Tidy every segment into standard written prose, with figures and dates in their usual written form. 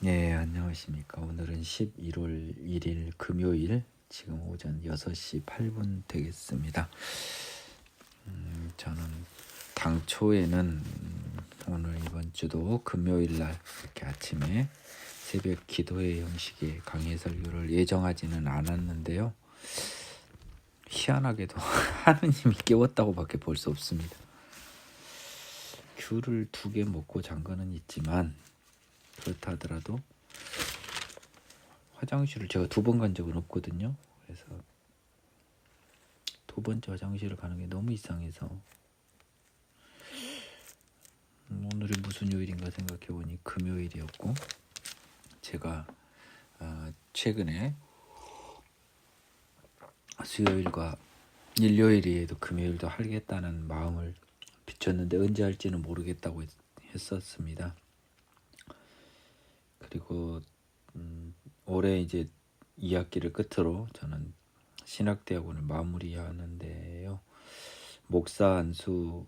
네, 안녕하십니까. 오늘은 11월 1일 금요일, 지금 오전 6시 8분 되겠습니다. 저는 당초에는 오늘 이번 주도 금요일 날 이렇게 아침에 새벽 기도회 형식의 강해 설교를 예정하지는 않았는데요. 희한하게도 하느님이 깨웠다고 밖에 볼 수 없습니다. 귤을 2개 먹고 잔 거는 있지만 그렇다 하더라도 화장실을 제가 2번 간 적은 없거든요. 그래서 2번째 화장실을 가는 게 너무 이상해서 오늘이 무슨 요일인가 생각해 보니 금요일이었고, 제가 최근에 수요일과 일요일에도 금요일도 하겠다는 마음을 비췄는데 언제 할지는 모르겠다고 했었습니다. 그리고 올해 이제 2학기를 끝으로 저는 신학대학원을 마무리하는데요. 목사 안수를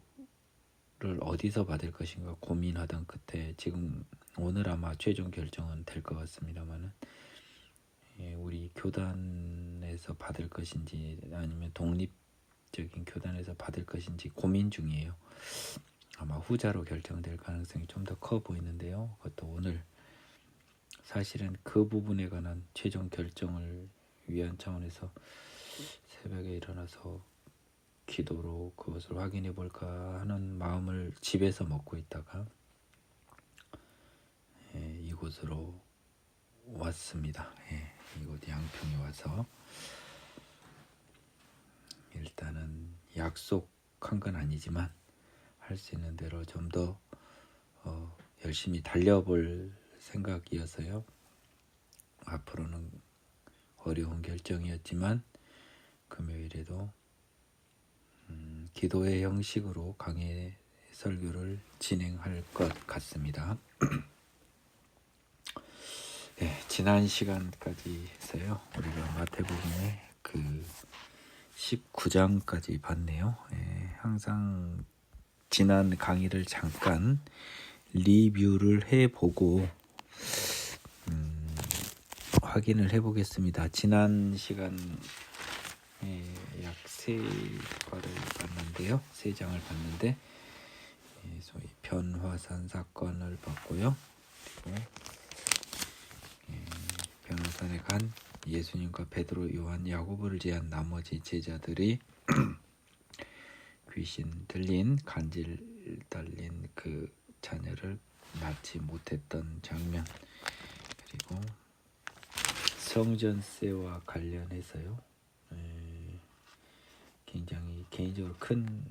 어디서 받을 것인가 고민하던 끝에 지금 오늘 아마 최종 결정은 될 것 같습니다만은, 우리 교단에서 받을 것인지 아니면 독립적인 교단에서 받을 것인지 고민 중이에요. 아마 후자로 결정될 가능성이 좀 더 커 보이는데요. 그것도 오늘 사실은 그 부분에 관한 최종 결정을 위한 차원에서 새벽에 일어나서 기도로 그것을 확인해 볼까 하는 마음을 집에서 먹고 있다가 이곳으로 왔습니다. 이곳 양평에 와서 일단은 약속한 건 아니지만 할 수 있는 대로 좀 더 열심히 달려볼 생각이어서요. 앞으로는 어려운 결정이었지만 금요일에도 기도회 형식으로 강해 설교를 진행할 것 같습니다. 지난 시간까지 해서요, 우리가 마태복음의 그 19장까지 봤네요. 항상 지난 강의를 잠깐 리뷰를 해보고 확인을 해보겠습니다. 지난 시간에 약 3과를 봤는데요. 3장을 봤는데, 소위 변화산 사건을 봤고요. 그리고 변화산에 간 예수님과 베드로, 요한, 야고보를 제한 나머지 제자들이 귀신 들린, 간질 달린 그 자녀를 낳지 못했던 장면, 그리고 성전세와 관련해서요, 굉장히 개인적으로 큰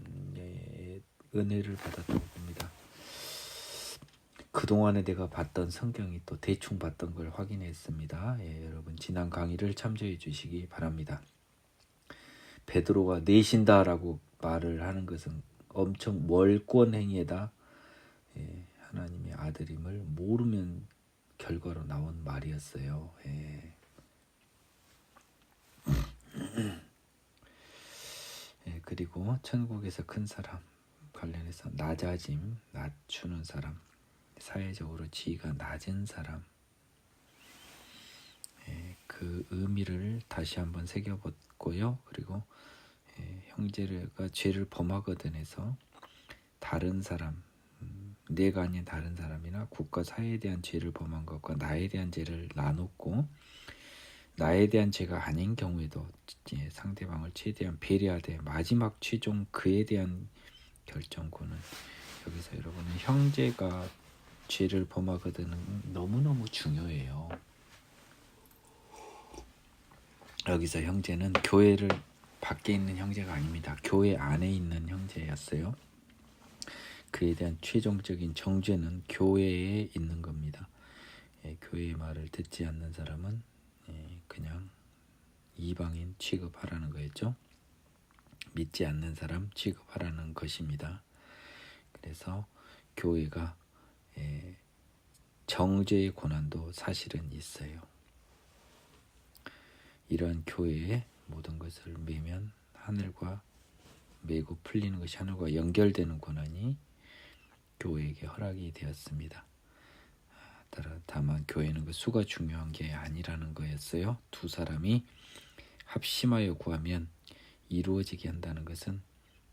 은혜를 받았다고 봅니다. 그동안에 내가 봤던 성경이 또 대충 봤던 걸 확인했습니다. 여러분 지난 강의를 참조해 주시기 바랍니다. 베드로가 내신다라고 말을 하는 것은 엄청 월권 행위에다 하나님의 아들임을 모르면 결과로 나온 말이었어요. 그리고 천국에서 큰 사람 관련해서 낮아짐, 낮추는 사람, 사회적으로 지위가 낮은 사람, 그 의미를 다시 한번 새겨봤고요. 그리고 형제가 죄를 범하거든 해서 다른 사람, 내가 아닌 다른 사람이나 국가 사회에 대한 죄를 범한 것과 나에 대한 죄를 나눴고, 나에 대한 죄가 아닌 경우에도 상대방을 최대한 배려하되 마지막 최종 그에 대한 결정권은, 여기서 여러분은 형제가 죄를 범하거든은 너무너무 중요해요. 여기서 형제는 교회를 밖에 있는 형제가 아닙니다. 교회 안에 있는 형제였어요. 그에 대한 최종적인 정죄는 교회에 있는 겁니다. 교회의 말을 듣지 않는 사람은 그냥 이방인 취급하라는 거였죠. 믿지 않는 사람 취급하라는 것입니다. 그래서 교회가 정죄의 고난도 사실은 있어요. 이러한 교회의 모든 것을 매면 하늘과 매고 풀리는 것이 하늘과 연결되는 고난이 교회에게 허락이 되었습니다. 다만 교회는 그 수가 중요한 게 아니라는 거였어요. 두 사람이 합심하여 구하면 이루어지게 한다는 것은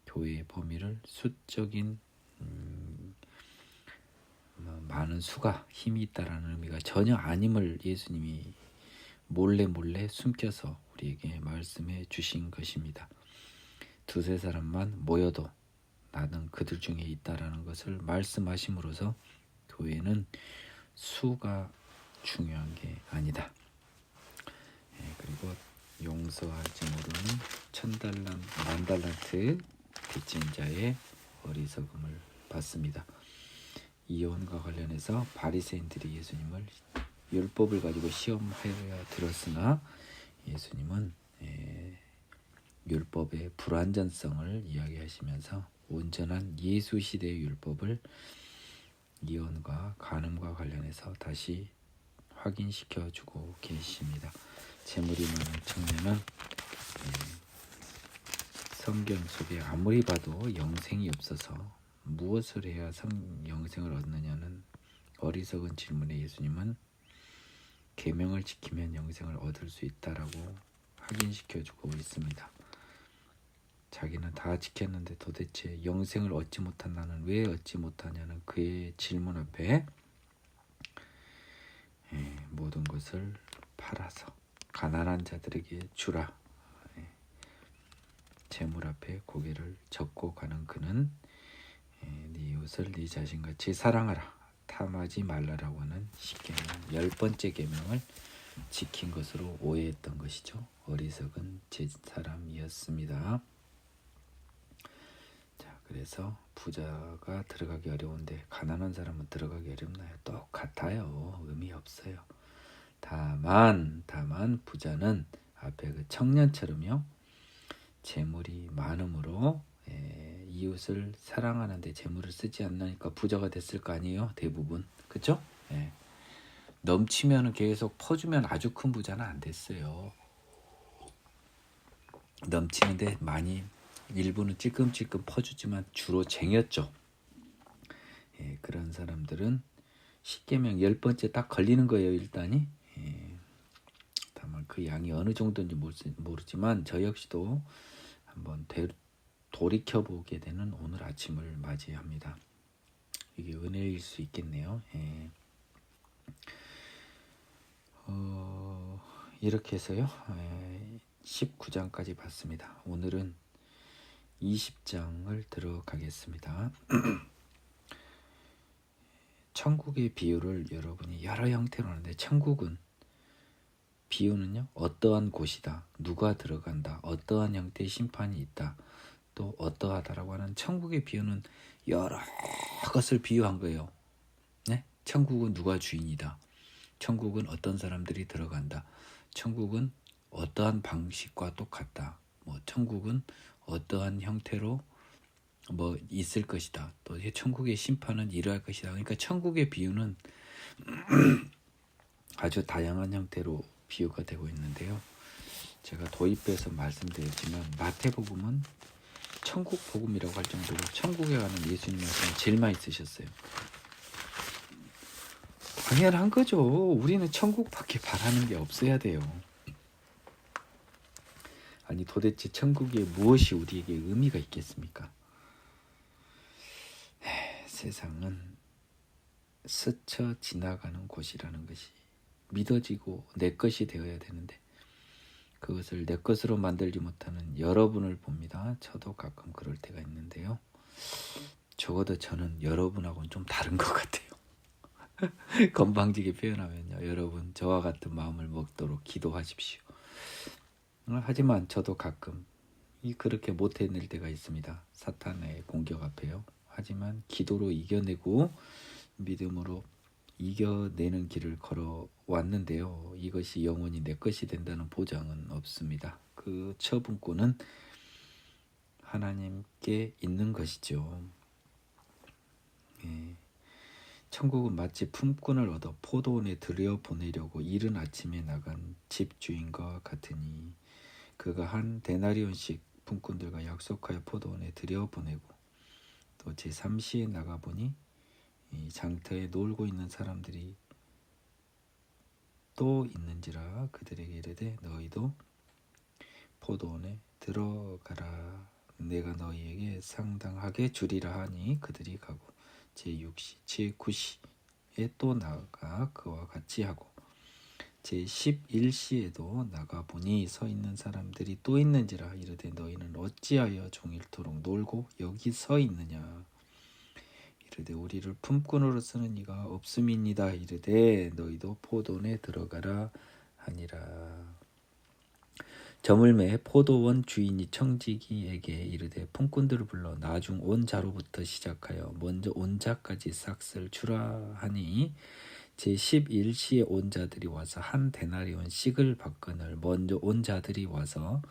교회의 범위를 수적인 많은 수가 힘이 있다라는 의미가 전혀 아님을 예수님이 몰래 숨겨서 우리에게 말씀해 주신 것입니다. 두세 사람만 모여도 나는 그들 중에 있다라는 것을 말씀하심으로써 교회는 수가 중요한 게 아니다. 그리고 용서할지 모르는 1000달란트, 10,000달란트 빚진 자의 어리석음을 받습니다. 이혼과 관련해서 바리새인들이 예수님을 율법을 가지고 시험하여 들었으나 예수님은 율법의 불완전성을 이야기하시면서 온전한 예수 시대의 율법을 이혼과 간음과 관련해서 다시 확인시켜 주고 계십니다. 재물이 많은 청년은 성경 속에 아무리 봐도 영생이 없어서 무엇을 해야 영생을 얻느냐는 어리석은 질문에 예수님은 계명을 지키면 영생을 얻을 수 있다라고 확인시켜주고 있습니다. 자기는 다 지켰는데 도대체 영생을 얻지 못한 나는 왜 얻지 못하냐는 그의 질문 앞에 모든 것을 팔아서 가난한 자들에게 주라. 재물 앞에 고개를 젓고 가는 그는 네 이웃을 네 자신같이 사랑하라. 탐하지 말라라고 하는 십계명 10번째 계명을 지킨 것으로 오해했던 것이죠. 어리석은 사람이었습니다. 자, 그래서 부자가 들어가기 어려운데 가난한 사람은 들어가기 어렵나요? 똑같아요. 의미 없어요. 다만 부자는 앞에 그 청년처럼요. 재물이 많음으로 이웃을 사랑하는데 재물을 쓰지 않으니까 부자가 됐을 거 아니에요. 대부분. 그렇죠? 넘치면 계속 퍼주면 아주 큰 부자는 안 됐어요. 넘치는데 많이 일부는 찔끔찔끔 퍼주지만 주로 쟁였죠. 그런 사람들은 십계명 10번째 딱 걸리는 거예요. 일단이. 다만 그 양이 어느 정도인지 모르지만 저 역시도 한번 돌이켜보게 되는 오늘 아침을 맞이합니다. 이게 은혜일 수 있겠네요. 이렇게 해서요. 19장까지 봤습니다. 오늘은 20장을 들어가겠습니다. 천국의 비유를 여러분이 여러 형태로 하는데 천국은 비유는요. 어떠한 곳이다. 누가 들어간다. 어떠한 형태의 심판이 있다. 또 어떠하다라고 하는 천국의 비유는 여러 것을 비유한 거예요. 네? 천국은 누가 주인이다. 천국은 어떤 사람들이 들어간다. 천국은 어떠한 방식과 똑같다. 천국은 어떠한 형태로 있을 것이다. 또 천국의 심판은 이러할 것이다. 그러니까 천국의 비유는 아주 다양한 형태로 비유가 되고 있는데요. 제가 도입해서 말씀드렸지만 마태복음은 천국 복음이라고 할 정도로 천국에 가는 예수님 말씀을 제일 많이 쓰셨어요. 당연한 거죠. 우리는 천국밖에 바라는 게 없어야 돼요. 아니 도대체 천국에 무엇이 우리에게 의미가 있겠습니까? 세상은 스쳐 지나가는 곳이라는 것이 믿어지고 내 것이 되어야 되는데 그것을 내 것으로 만들지 못하는 여러분을 봅니다. 저도 가끔 그럴 때가 있는데요. 적어도 저는 여러분하고는 좀 다른 것 같아요. 건방지게 표현하면요. 여러분 저와 같은 마음을 먹도록 기도하십시오. 하지만 저도 가끔 그렇게 못 해낼 때가 있습니다. 사탄의 공격 앞에요. 하지만 기도로 이겨내고 믿음으로 이겨내는 길을 걸어왔는데요. 이것이 영원히 내 것이 된다는 보장은 없습니다. 그 처분권은 하나님께 있는 것이죠. 천국은 마치 품꾼을 얻어 포도원에 들여보내려고 이른 아침에 나간 집주인과 같으니 그가 한 데나리온씩 품꾼들과 약속하여 포도원에 들여보내고 또 제3시에 나가보니 이 장터에 놀고 있는 사람들이 또 있는지라 그들에게 이르되 너희도 포도원에 들어가라. 내가 너희에게 상당하게 주리라 하니 그들이 가고 제6시 제9시에 또 나가 그와 같이 하고 제11시에도 나가보니 서 있는 사람들이 또 있는지라 이르되 너희는 어찌하여 종일토록 놀고 여기 서 있느냐. 이르되 우리를 품꾼으로 쓰는 이가 없음이니이다. 이르되 너희도 포도원에 들어가라 하니라. 저물매 포도원 주인이 청지기에게 이르되 품꾼들을 불러 나중 온 자로부터 시작하여 먼저 온 자까지 싹쓸 주라 하니 제11시에 온 자들이 와서 한 데나리온씩을 받거늘 먼저 온 자들이 와서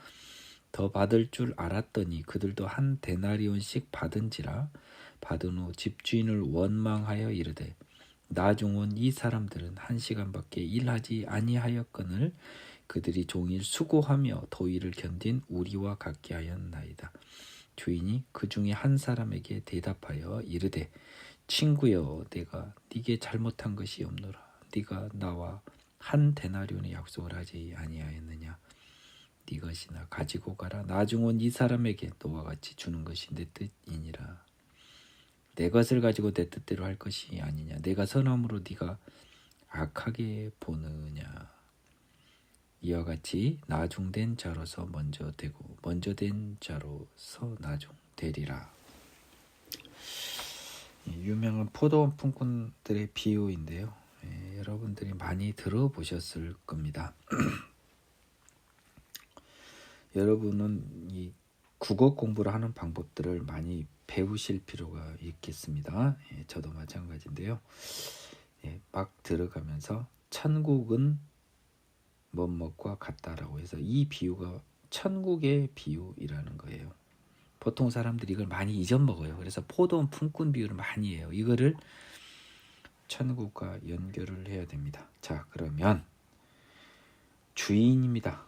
더 받을 줄 알았더니 그들도 한 데나리온씩 받은지라. 받은 후 집주인을 원망하여 이르되 나중 온 이 사람들은 1시간밖에 일하지 아니하였거늘 그들이 종일 수고하며 더위를 견딘 우리와 같게 하였나이다. 주인이 그 중에 한 사람에게 대답하여 이르되 친구여 내가 네게 잘못한 것이 없노라. 네가 나와 한 데나리온의 약속을 하지 아니하였느냐. 네 것이나 가지고 가라. 나중 온 이 사람에게 너와 같이 주는 것이 내 뜻이니라. 내 것을 가지고 내 뜻대로 할 것이 아니냐. 내가 선함으로 네가 악하게 보느냐. 이와 같이 나중된 자로서 먼저 되고 먼저 된 자로서 나중 되리라. 유명한 포도원 품꾼들의 비유인데요. 여러분들이 많이 들어보셨을 겁니다. 여러분은 이 국어 공부를 하는 방법들을 많이 배우실 필요가 있겠습니다. 저도 마찬가지인데요. 막 들어가면서 천국은 뭐뭐과 같다라고 해서 이 비유가 천국의 비유이라는 거예요. 보통 사람들이 이걸 많이 잊어먹어요. 그래서 포도원 품꾼 비유를 많이 해요. 이거를 천국과 연결을 해야 됩니다. 자, 그러면 주인입니다.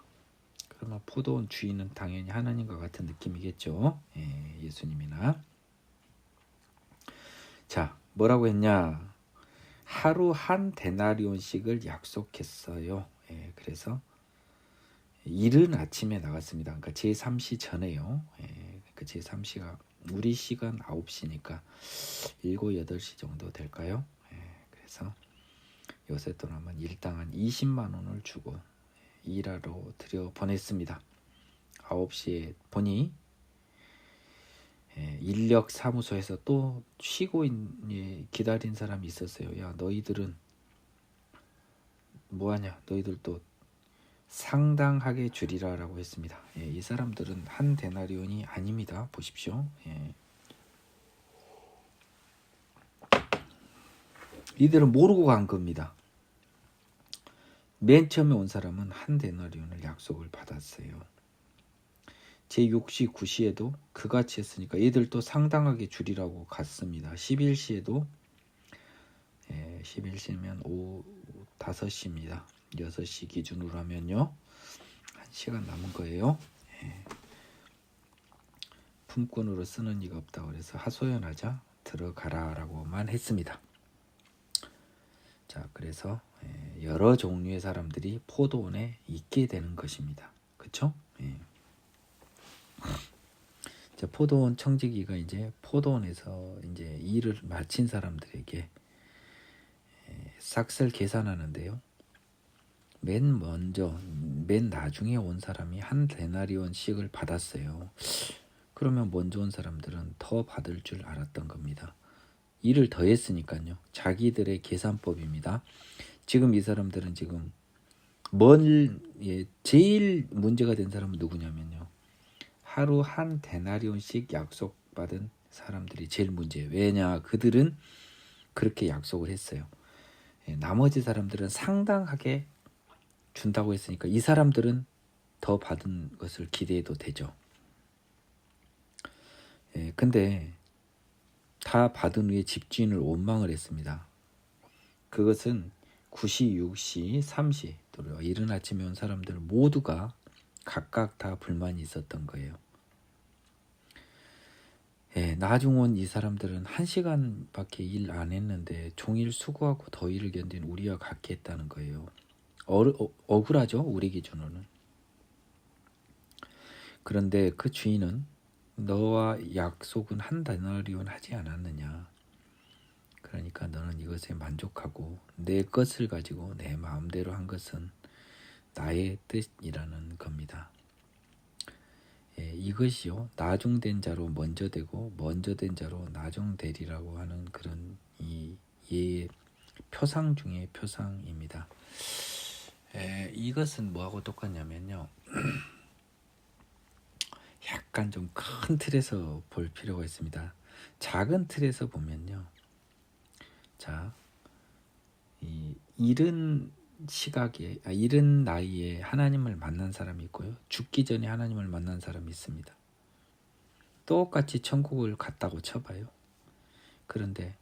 그러면 포도원 주인은 당연히 하나님과 같은 느낌이겠죠. 예수님이나. 자, 뭐라고 했냐? 하루 한 데나리온씩을 약속했어요. 그래서 이른 아침에 나갔습니다. 그러니까 제3시 전에요. 그 제3시가 우리 시간 9시니까 7, 8시 정도 될까요? 그래서 요새 돈하면 일당 한 20만 원을 주고 일하러 들여 보냈습니다. 9시에 보니 인력 사무소에서 또 쉬고 기다린 사람이 있었어요. 야, 너희들은 뭐하냐? 너희들도 상당하게 주리라 라고 했습니다. 이 사람들은 한 데나리온이 아닙니다. 보십시오. 이들은 모르고 간 겁니다. 맨 처음에 온 사람은 한 데나리온을 약속을 받았어요. 제6시, 9시에도 그같이 했으니까 이들도 상당하게 주리라고 갔습니다. 11시에도 11시면 오후 5시입니다. 6시 기준으로 하면요 1시간 남은 거예요. 품꾼으로 쓰는 이가 없다 그래서 하소연하자 들어가라 라고만 했습니다. 자, 그래서 여러 종류의 사람들이 포도원에 있게 되는 것입니다. 그렇죠? 자, 포도원 청지기가 이제 포도원에서 이제 일을 마친 사람들에게 싹쓸 계산하는데요. 맨 나중에 온 사람이 한 데나리온씩을 받았어요. 그러면 먼저 온 사람들은 더 받을 줄 알았던 겁니다. 일을 더 했으니까요. 자기들의 계산법입니다. 지금 이 사람들은 지금 제일 문제가 된 사람은 누구냐면요. 하루 한 데나리온씩 약속받은 사람들이 제일 문제예요. 왜냐? 그들은 그렇게 약속을 했어요. 나머지 사람들은 상당하게 준다고 했으니까 이 사람들은 더 받은 것을 기대해도 되죠. 근데 다 받은 후에 집주인을 원망을 했습니다. 그것은 9시, 6시, 3시 또 이른 아침에 온 사람들 모두가 각각 다 불만이 있었던 거예요. 나중 온 이 사람들은 1시간밖에 일 안 했는데 종일 수고하고 더위를 견딘 우리와 같게 했다는 거예요. 억울하죠, 우리 기준으로는. 그런데 그 주인은 너와 약속은 한 데나리온 하지 않았느냐. 그러니까 너는 이것에 만족하고 내 것을 가지고 내 마음대로 한 것은 나의 뜻이라는 겁니다. 이것이요, 나중된 자로 먼저 되고 먼저 된 자로 나중되리라고 하는 그런 이 예의 표상 중의 표상입니다. 이것은 뭐하고 똑같냐면요, 약간 좀 큰 틀에서 볼 필요가 있습니다. 작은 틀에서 보면요, 자, 이 이른 시각에, 이른 나이에 하나님을 만난 사람이 있고요, 죽기 전에 하나님을 만난 사람이 있습니다. 똑같이 천국을 갔다고 쳐봐요. 그런데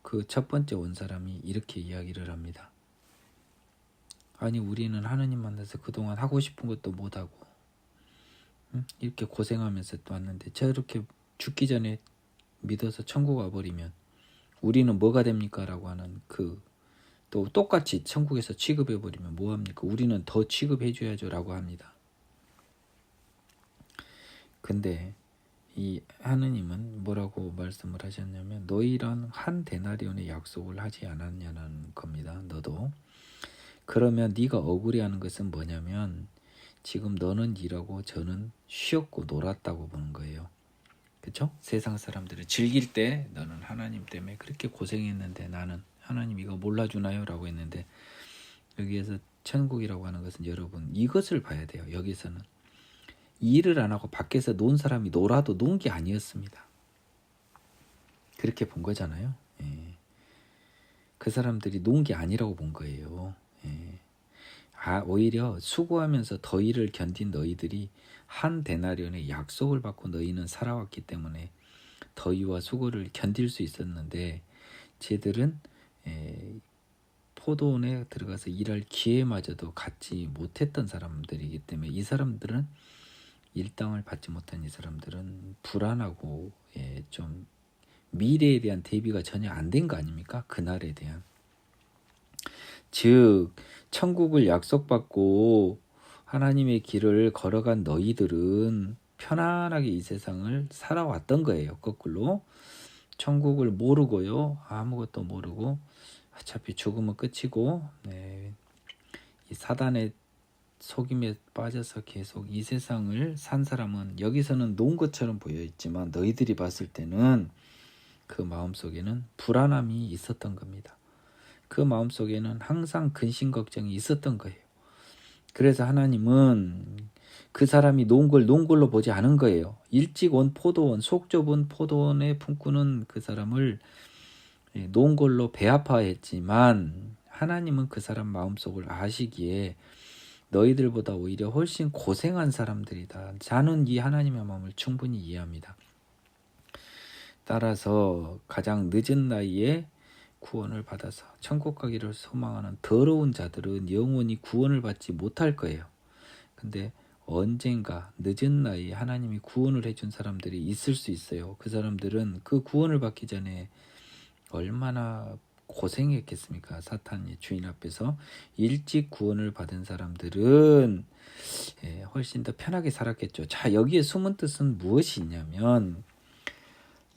그 첫 번째 온 사람이 이렇게 이야기를 합니다. 아니, 우리는 하나님 만나서 그동안 하고 싶은 것도 못하고 이렇게 고생하면서 또 왔는데 저렇게 죽기 전에 믿어서 천국 와버리면 우리는 뭐가 됩니까? 라고 하는 또 똑같이 천국에서 취급해버리면 뭐합니까? 우리는 더 취급해줘야죠 라고 합니다. 근데 이 하느님은 뭐라고 말씀을 하셨냐면, 너희랑 한 데나리온의 약속을 하지 않았냐는 겁니다. 너도. 그러면 네가 억울해하는 것은 뭐냐면, 지금 너는 일하고 저는 쉬었고 놀았다고 보는 거예요. 그렇죠? 세상 사람들이 즐길 때 너는 하나님 때문에 그렇게 고생했는데 나는 하나님 이거 몰라주나요? 라고 했는데, 여기에서 천국이라고 하는 것은 여러분 이것을 봐야 돼요. 여기서는 일을 안 하고 밖에서 논 사람이 놀아도 논 게 아니었습니다. 그렇게 본 거잖아요. 그 사람들이 논 게 아니라고 본 거예요. 오히려 수고하면서 더위를 견딘 너희들이 한 데나리온의 약속을 받고 너희는 살아왔기 때문에 더위와 수고를 견딜 수 있었는데, 쟤들은 포도원에 들어가서 일할 기회마저도 갖지 못했던 사람들이기 때문에, 이 사람들은 일당을 받지 못한 이 사람들은 불안하고 좀 미래에 대한 대비가 전혀 안 된 거 아닙니까? 그날에 대한. 즉 천국을 약속받고 하나님의 길을 걸어간 너희들은 편안하게 이 세상을 살아왔던 거예요. 거꾸로 천국을 모르고요, 아무것도 모르고 어차피 죽으면 끝이고, 이 사단의 속임에 빠져서 계속 이 세상을 산 사람은 여기서는 논 것처럼 보여있지만 너희들이 봤을 때는 그 마음속에는 불안함이 있었던 겁니다. 그 마음속에는 항상 근심 걱정이 있었던 거예요. 그래서 하나님은 그 사람이 논 걸 논 걸로 보지 않은 거예요. 일찍 온 포도원, 속 좁은 포도원에 품꾸는 그 사람을 논 걸로 배아파했지만, 하나님은 그 사람 마음속을 아시기에 너희들보다 오히려 훨씬 고생한 사람들이다. 저는 이 하나님의 마음을 충분히 이해합니다. 따라서 가장 늦은 나이에 구원을 받아서 천국 가기를 소망하는 더러운 자들은 영원히 구원을 받지 못할 거예요. 근데 언젠가 늦은 나이에 하나님이 구원을 해준 사람들이 있을 수 있어요. 그 사람들은 그 구원을 받기 전에 얼마나 고생했겠습니까? 사탄이 주인 앞에서. 일찍 구원을 받은 사람들은 훨씬 더 편하게 살았겠죠. 자, 여기에 숨은 뜻은 무엇이 있냐면,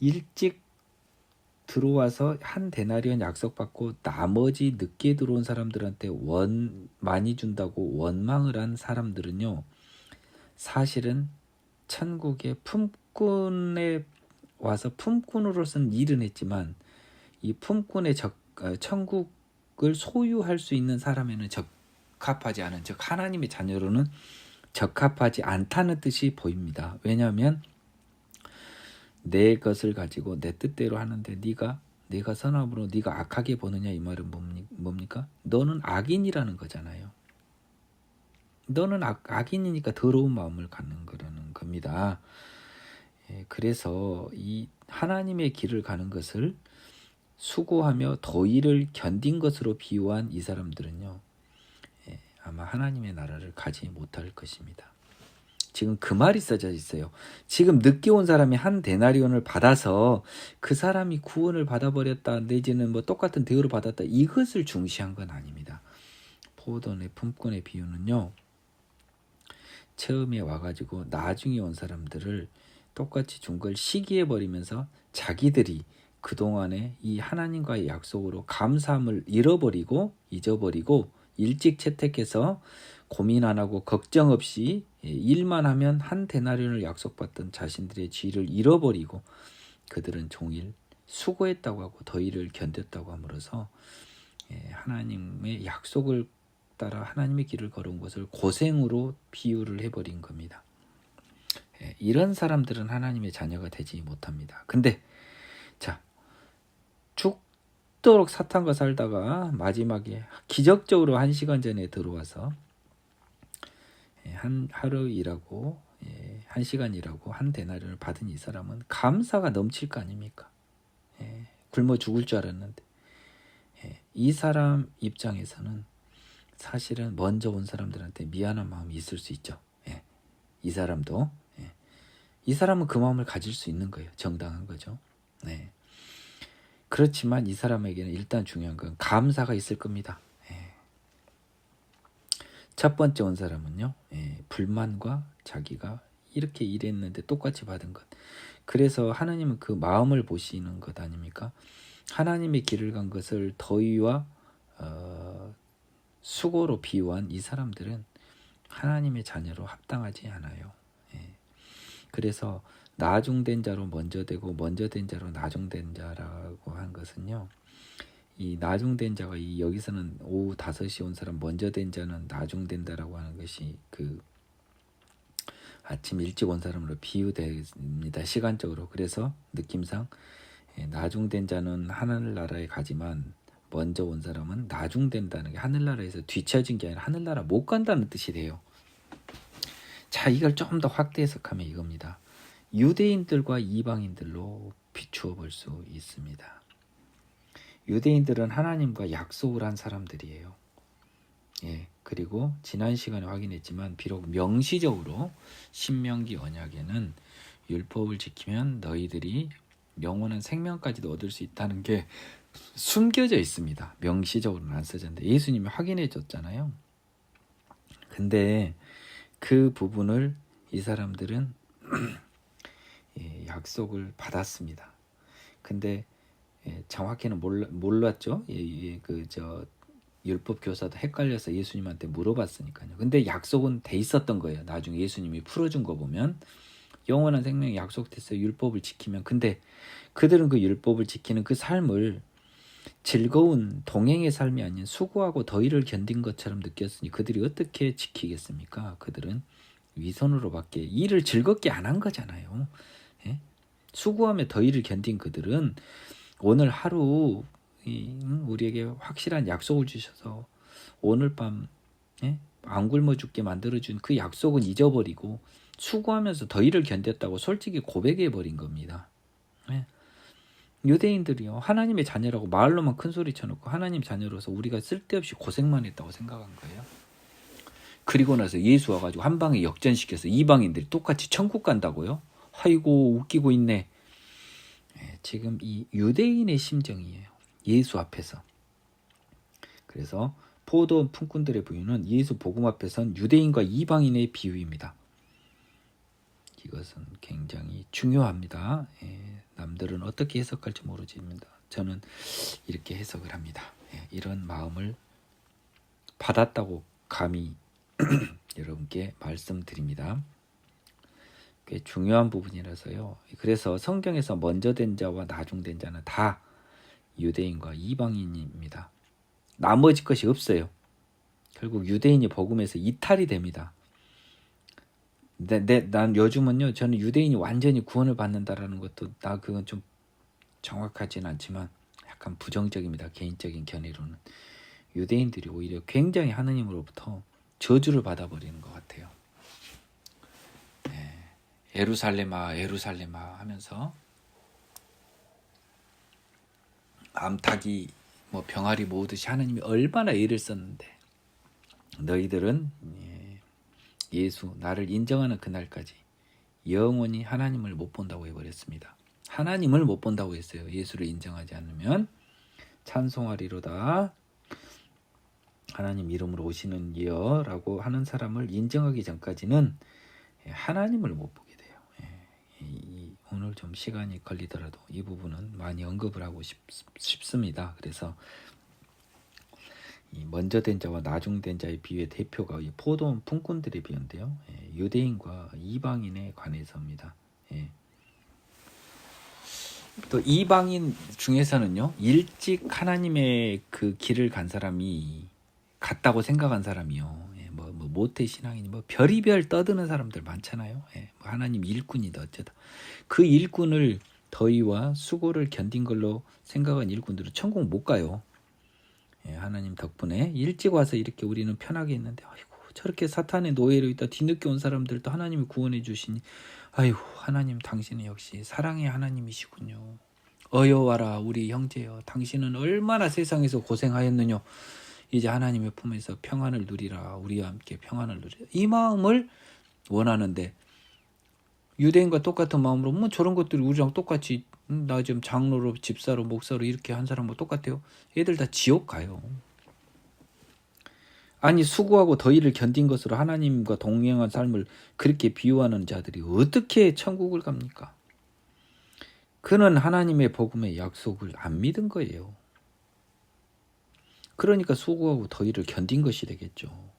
일찍 들어와서 한 데나리온 약속받고 나머지 늦게 들어온 사람들한테 많이 준다고 원망을 한 사람들은요, 사실은 천국의 품꾼에 와서 품꾼으로서는 일은 했지만 이 품꾼의 천국을 소유할 수 있는 사람에는 적합하지 않은, 즉 하나님의 자녀로는 적합하지 않다는 뜻이 보입니다. 왜냐하면 내 것을 가지고 내 뜻대로 하는데 네가 선함으로 네가 악하게 보느냐, 이 말은 뭡니까? 너는 악인이라는 거잖아요. 너는 악인이니까 더러운 마음을 갖는 거라는 겁니다. 그래서 이 하나님의 길을 가는 것을 수고하며 더위를 견딘 것으로 비유한 이 사람들은요, 아마 하나님의 나라를 가지 못할 것입니다. 지금 그 말이 써져 있어요. 지금 늦게 온 사람이 한 데나리온을 받아서 그 사람이 구원을 받아버렸다, 내지는 뭐 똑같은 대우를 받았다, 이것을 중시한 건 아닙니다. 포도원의 품꾼의 비유는요, 처음에 와가지고 나중에 온 사람들을 똑같이 준 걸 시기해 버리면서 자기들이 그동안에 이 하나님과의 약속으로 감사함을 잊어버리고 일찍 채택해서 고민 안 하고 걱정 없이 일만 하면 한 데나리온을 약속받던 자신들의 지위를 잃어버리고 그들은 종일 수고했다고 하고 더위를 견뎠다고 함으로써 하나님의 약속을 따라 하나님의 길을 걸어온 것을 고생으로 비유를 해버린 겁니다. 이런 사람들은 하나님의 자녀가 되지 못합니다. 근데 자, 죽도록 사탄과 살다가 마지막에 기적적으로 1시간 전에 들어와서 하루 일하고 1시간 일하고 한 데나리온을 받은 이 사람은 감사가 넘칠 거 아닙니까? 굶어 죽을 줄 알았는데 이 사람 입장에서는 사실은 먼저 온 사람들한테 미안한 마음이 있을 수 있죠. 이 사람도 이 사람은 그 마음을 가질 수 있는 거예요. 정당한 거죠. 그렇지만 이 사람에게는 일단 중요한 건 감사가 있을 겁니다. 첫 번째 온 사람은요, 불만과 자기가 이렇게 일했는데 똑같이 받은 것. 그래서 하나님은 그 마음을 보시는 것 아닙니까? 하나님의 길을 간 것을 더위와 수고로 비유한 이 사람들은 하나님의 자녀로 합당하지 않아요. 그래서 나중된 자로 먼저 되고 먼저 된 자로 나중된 자라고 한 것은요, 이 나중된 자가 여기서는 오후 5시 온 사람 먼저 된 자는 나중된다라고 하는 것이 그 아침 일찍 온 사람으로 비유됩니다. 시간적으로. 그래서 느낌상 나중된 자는 하늘나라에 가지만 먼저 온 사람은 나중된다는 게 하늘나라에서 뒤처진 게 아니라 하늘나라 못 간다는 뜻이 돼요. 자, 이걸 좀 더 확대 해석하면 이겁니다. 유대인들과 이방인들로 비추어 볼 수 있습니다. 유대인들은 하나님과 약속을 한 사람들이에요. 그리고 지난 시간에 확인했지만 비록 명시적으로 신명기 언약에는 율법을 지키면 너희들이 영원한 생명까지도 얻을 수 있다는 게 숨겨져 있습니다. 명시적으로는 안 써졌는데 예수님이 확인해 줬잖아요. 근데 그 부분을 이 사람들은 약속을 받았습니다. 근데 정확히는 몰랐죠. 율법 교사도 헷갈려서 예수님한테 물어봤으니까요. 근데 약속은 돼 있었던 거예요. 나중에 예수님이 풀어준 거 보면 영원한 생명이 약속됐어요. 율법을 지키면. 근데 그들은 그 율법을 지키는 그 삶을 즐거운 동행의 삶이 아닌 수고하고 더위를 견딘 것처럼 느꼈으니 그들이 어떻게 지키겠습니까? 그들은 위선으로밖에 일을 즐겁게 안 한 거잖아요. 수고하며 더위를 견딘 그들은 오늘 하루 우리에게 확실한 약속을 주셔서 오늘 밤 안 굶어 죽게 만들어준 그 약속은 잊어버리고 수고하면서 더위를 견뎠다고 솔직히 고백해버린 겁니다. 유대인들이요, 하나님의 자녀라고 말로만 큰 소리 쳐놓고 하나님 자녀로서 우리가 쓸데없이 고생만 했다고 생각한 거예요. 그리고 나서 예수 와가지고 한 방에 역전시켜서 이방인들이 똑같이 천국 간다고요? 아이고 웃기고 있네. 지금 이 유대인의 심정이에요. 예수 앞에서. 그래서 포도원 품꾼들의 비유는 예수 복음 앞에선 유대인과 이방인의 비유입니다. 이것은 굉장히 중요합니다. 남들은 어떻게 해석할지 모르지만 저는 이렇게 해석을 합니다. 이런 마음을 받았다고 감히 여러분께 말씀드립니다. 꽤 중요한 부분이라서요. 그래서 성경에서 먼저 된 자와 나중된 자는 다 유대인과 이방인입니다. 나머지 것이 없어요. 결국 유대인이 복음에서 이탈이 됩니다. 난 요즘은요, 저는 유대인이 완전히 구원을 받는다라는 것도 그건 좀 정확하지는 않지만 약간 부정적입니다. 개인적인 견해로는 유대인들이 오히려 굉장히 하느님으로부터 저주를 받아버리는 것 같아요. 예루살렘아 예루살렘아 하면서 암탉이 병아리 모으듯이 하나님이 얼마나 애를 썼는데 너희들은 예수 나를 인정하는 그날까지 영원히 하나님을 못 본다고 해버렸습니다. 하나님을 못 본다고 했어요. 예수를 인정하지 않으면 찬송하리로다. 하나님 이름으로 오시는 이여라고 하는 사람을 인정하기 전까지는 하나님을 못 보게 돼요. 오늘 좀 시간이 걸리더라도 이 부분은 많이 언급을 하고 싶습니다. 그래서 이 먼저 된 자와 나중된 자의 비유의 대표가 이 포도원 품꾼들의 비유인데요. 유대인과 이방인에 관해서입니다. 또 이방인 중에서는요, 일찍 하나님의 그 길을 간 사람이 같다고 생각한 사람이요. 뭐 모태 신앙이니 뭐 별의별 떠드는 사람들 많잖아요. 뭐 하나님 일꾼이다 어쩌다. 그 일꾼을 더위와 수고를 견딘 걸로 생각한 일꾼들은 천국 못 가요. 하나님 덕분에 일찍 와서 이렇게 우리는 편하게 있는데, 아이고 저렇게 사탄의 노예로 있다 뒤늦게 온 사람들도 하나님이 구원해 주시니, 아이고 하나님 당신은 역시 사랑의 하나님이시군요. 어여와라 우리 형제여, 당신은 얼마나 세상에서 고생하였느냐. 이제 하나님의 품에서 평안을 누리라. 우리와 함께 평안을 누리라. 이 마음을 원하는데, 유대인과 똑같은 마음으로 뭐 저런 것들이 우리랑 똑같이, 나 지금 장로로 집사로 목사로 이렇게 한 사람하고 똑같아요. 애들 다 지옥 가요. 아니 수고하고 더위를 견딘 것으로 하나님과 동행한 삶을 그렇게 비유하는 자들이 어떻게 천국을 갑니까? 그는 하나님의 복음의 약속을 안 믿은 거예요. 그러니까 수고하고 더위를 견딘 것이 되겠죠.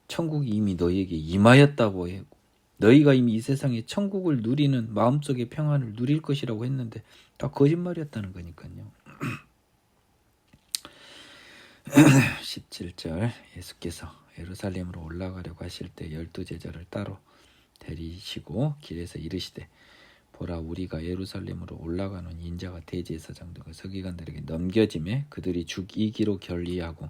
천국이 이미 너희에게 임하였다고 해. 너희가 이미 이 세상에 천국을 누리는 마음속의 평안을 누릴 것이라고 했는데 다 거짓말이었다는 거니까요. 17절 예수께서 예루살렘으로 올라가려고 하실 때 12제자를 따로 데리시고 길에서 이르시되, 보라 우리가 예루살렘으로 올라가는 인자가 대제사장들과 서기관들에게 넘겨짐에 그들이 죽이기로 결의하고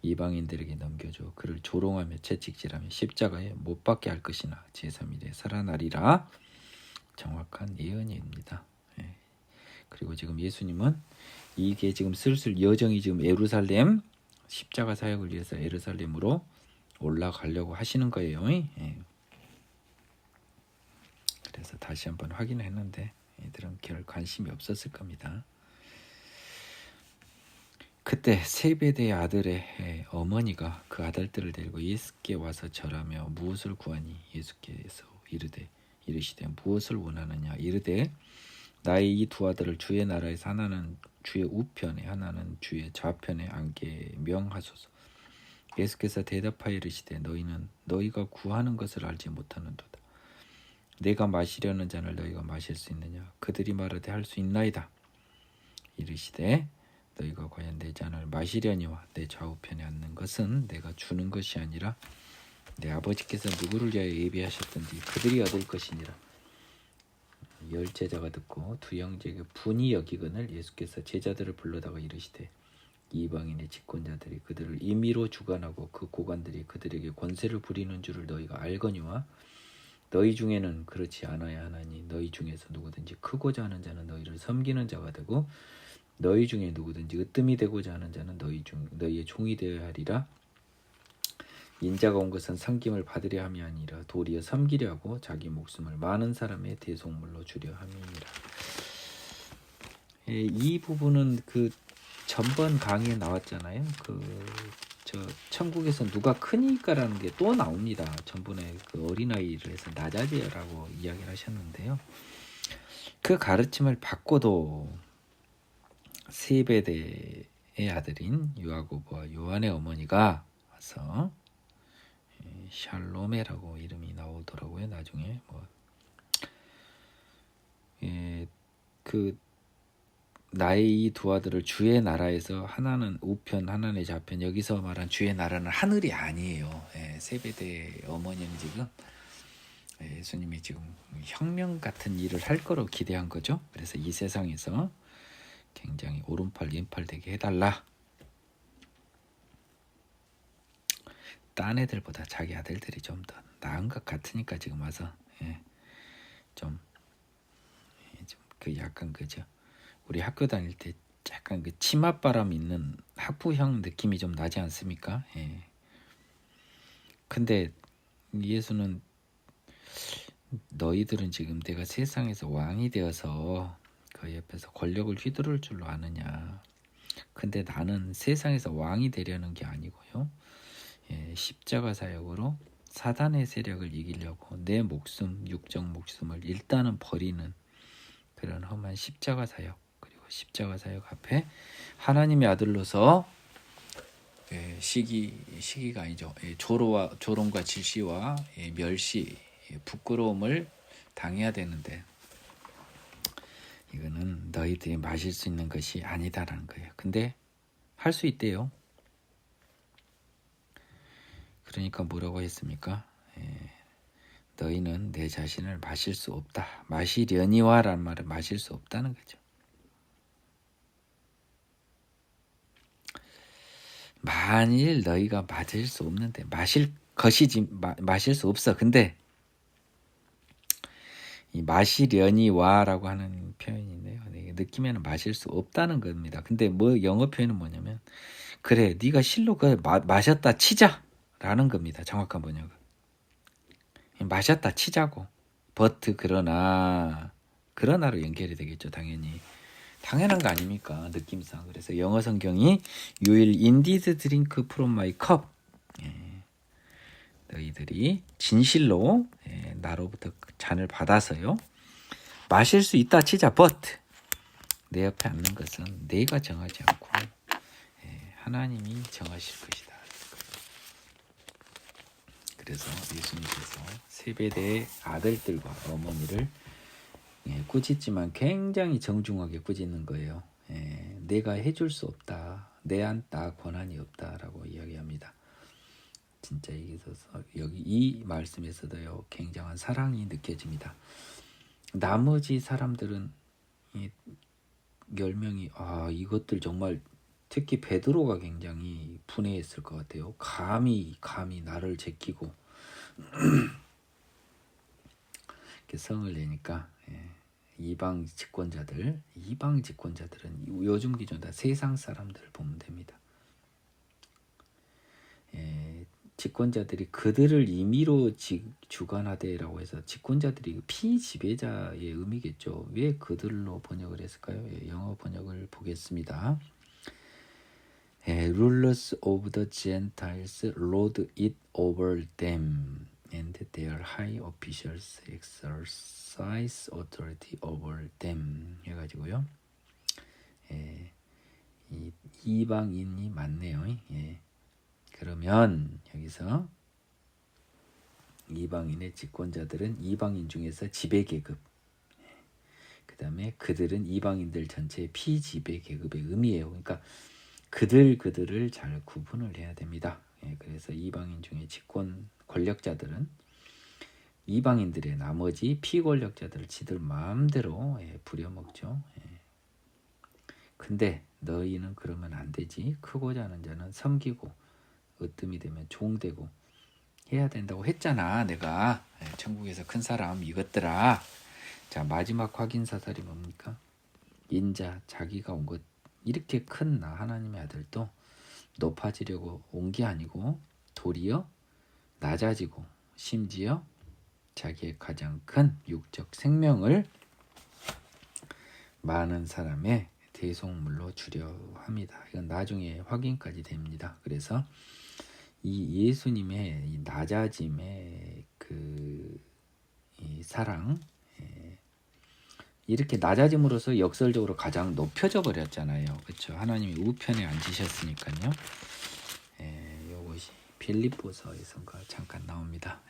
이방인들에게 넘겨줘 그를 조롱하며 채찍질하며 십자가에 못 박게 할 것이나 제3일에 살아나리라. 정확한 예언입니다. 그리고 지금 예수님은 이게 지금 슬슬 여정이 지금 예루살렘 십자가 사역을 위해서 예루살렘으로 올라가려고 하시는 거예요. 그래서 다시 한번 확인했는데 얘들은 별 관심이 없었을 겁니다. 그때 세베대의 아들의 어머니가 그 아들들을 데리고 예수께 와서 절하며 무엇을 구하니? 예수께서 이르시되 무엇을 원하느냐? 이르되 나의 이 두 아들을 주의 나라에서 하나는 주의 우편에 하나는 주의 좌편에 앉게 명하소서. 예수께서 대답하여 이르시되 너희는 너희가 구하는 것을 알지 못하는도다. 내가 마시려는 잔을 너희가 마실 수 있느냐? 그들이 말하되 할 수 있나이다. 이르시되 너희가 과연 내 잔을 마시려니와 내 좌우편에 앉는 것은 내가 주는 것이 아니라 내 아버지께서 누구를 위하여 예비하셨던지 그들이 얻을 것이니라. 열 제자가 듣고 두 형제에게 분이 여기거늘 예수께서 제자들을 불러다가 이르시되 이방인의 집권자들이 그들을 임의로 주관하고 그 고관들이 그들에게 권세를 부리는 줄을 너희가 알거니와 너희 중에는 그렇지 않아야 하나니 너희 중에서 누구든지 크고자 하는 자는 너희를 섬기는 자가 되고 너희 중에 누구든지 으뜸이 되고자 하는 자는 너희의 종이 되어야 하리라. 인자가 온 것은 섬김을 받으려 함이 아니라 도리어 섬기려 하고 자기 목숨을 많은 사람의 대속물로 주려 함이니라. 이 부분은 그 전번 강의에 나왔잖아요. 천국에서 누가 크니까라는 게 또 나옵니다. 전번에 그 어린아이를 해서 나자리라고 이야기를 하셨는데요. 그 가르침을 받고도 세베대의 아들인 야고보와 요한의 어머니가 와서 샬로메라고 이름이 나오더라고요. 나중에 그 나의 이 두 아들을 주의 나라에서 하나는 우편 하나는 좌편, 여기서 말한 주의 나라는 하늘이 아니에요. 세베대의 어머니는 지금 예수님이 지금 혁명 같은 일을 할 거로 기대한 거죠. 그래서 이 세상에서 굉장히 오른팔 왼팔 되게 해달라. 딴 애들보다 자기 아들들이 좀 더 나은 것 같으니까 지금 와서 좀 그 약간 그죠. 우리 학교 다닐 때 약간 그 치맛바람 있는 학부형 느낌이 좀 나지 않습니까? 근데 예수는 너희들은 지금 내가 세상에서 왕이 되어서 그 옆에서 권력을 휘두를 줄로 아느냐. 근데 나는 세상에서 왕이 되려는 게 아니고요. 십자가 사역으로 사단의 세력을 이기려고 내 목숨, 육적 목숨을 일단은 버리는 그런 험한 십자가 사역, 그리고 십자가 사역 앞에 하나님의 아들로서 시기가 아니죠. 조롱과 질시와 멸시, 부끄러움을 당해야 되는데 이거는 너희들이 마실 수 있는 것이 아니다라는 거예요. 근데 할 수 있대요. 그러니까 뭐라고 했습니까? 너희는 내 자신을 마실 수 없다. 마시려니와라는 말은 마실 수 없다는 거죠. 만일 너희가 마실 수 없는데 마실 것이지 마실 수 없어. 근데 이 마시려니와라고 하는 표현인데요. 느끼면 마실 수 없다는 겁니다. 근데 뭐 영어 표현은 뭐냐면 그래 네가 실로 마셨다 치자라는 겁니다. 정확한 번역은 마셨다 치자고. but 그러나로 연결이 되겠죠. 당연한 거 아닙니까? 느낌상. 그래서 영어 성경이 You will indeed drink from my cup. 너희들이 진실로 나로부터 잔을 받아서요. 마실 수 있다 치자. but 내 옆에 앉는 것은 내가 정하지 않고 하나님이 정하실 것이다. 그래서 예수님께서 세베대의 아들들과 어머니를 꾸짖지만 굉장히 정중하게 꾸짖는 거예요. 내가 해줄 수 없다. 내한테 권한이 없다라고 이야기합니다. 진짜 여기서 여기 이 말씀에서도요 굉장한 사랑이 느껴집니다. 나머지 사람들은 10명이 이것들 정말 특히 베드로가 굉장히 분해했을 것 같아요. 감히 나를 제끼고 이렇게 성을 내니까 이방 집권자들은 요즘 기준 다 세상 사람들을 보면 됩니다. 집권자들이 그들을 임의로 주관하되라고 해서 집권자들이 피지배자의 의미겠죠. 왜 그들로 번역을 했을까요? 영어 번역을 보겠습니다. Rulers of the Gentiles lord it over them, and their high officials exercise authority over them. 해가지고요. 이 이방인이 맞네요. 그러면 여기서 이방인의 집권자들은 이방인 중에서 지배계급, 그 다음에 그들은 이방인들 전체의 피지배계급의 의미예요. 그러니까 그들을 잘 구분을 해야 됩니다. 그래서 이방인 중에 집권 권력자들은 이방인들의 나머지 피권력자들을 지들 마음대로 부려먹죠. 근데 너희는 그러면 안 되지. 크고자 하는 자는 섬기고 으뜸이 되면 종되고 해야 된다고 했잖아. 내가 천국에서 큰 사람 이것들아. 자, 마지막 확인 사살이 뭡니까? 인자 자기가 온 것 이렇게 큰 나 하나님의 아들도 높아지려고 온 게 아니고 도리어 낮아지고 심지어 자기의 가장 큰 육적 생명을 많은 사람의 대속물로 주려 합니다. 이건 나중에 확인까지 됩니다. 그래서 이 예수님의 이 낮아짐의 이 사랑, 이렇게 낮아짐으로써 역설적으로 가장 높여져 버렸잖아요. 그렇죠? 하나님이 우편에 앉으셨으니까요. 이것이 빌립보서에선가 잠깐 나옵니다.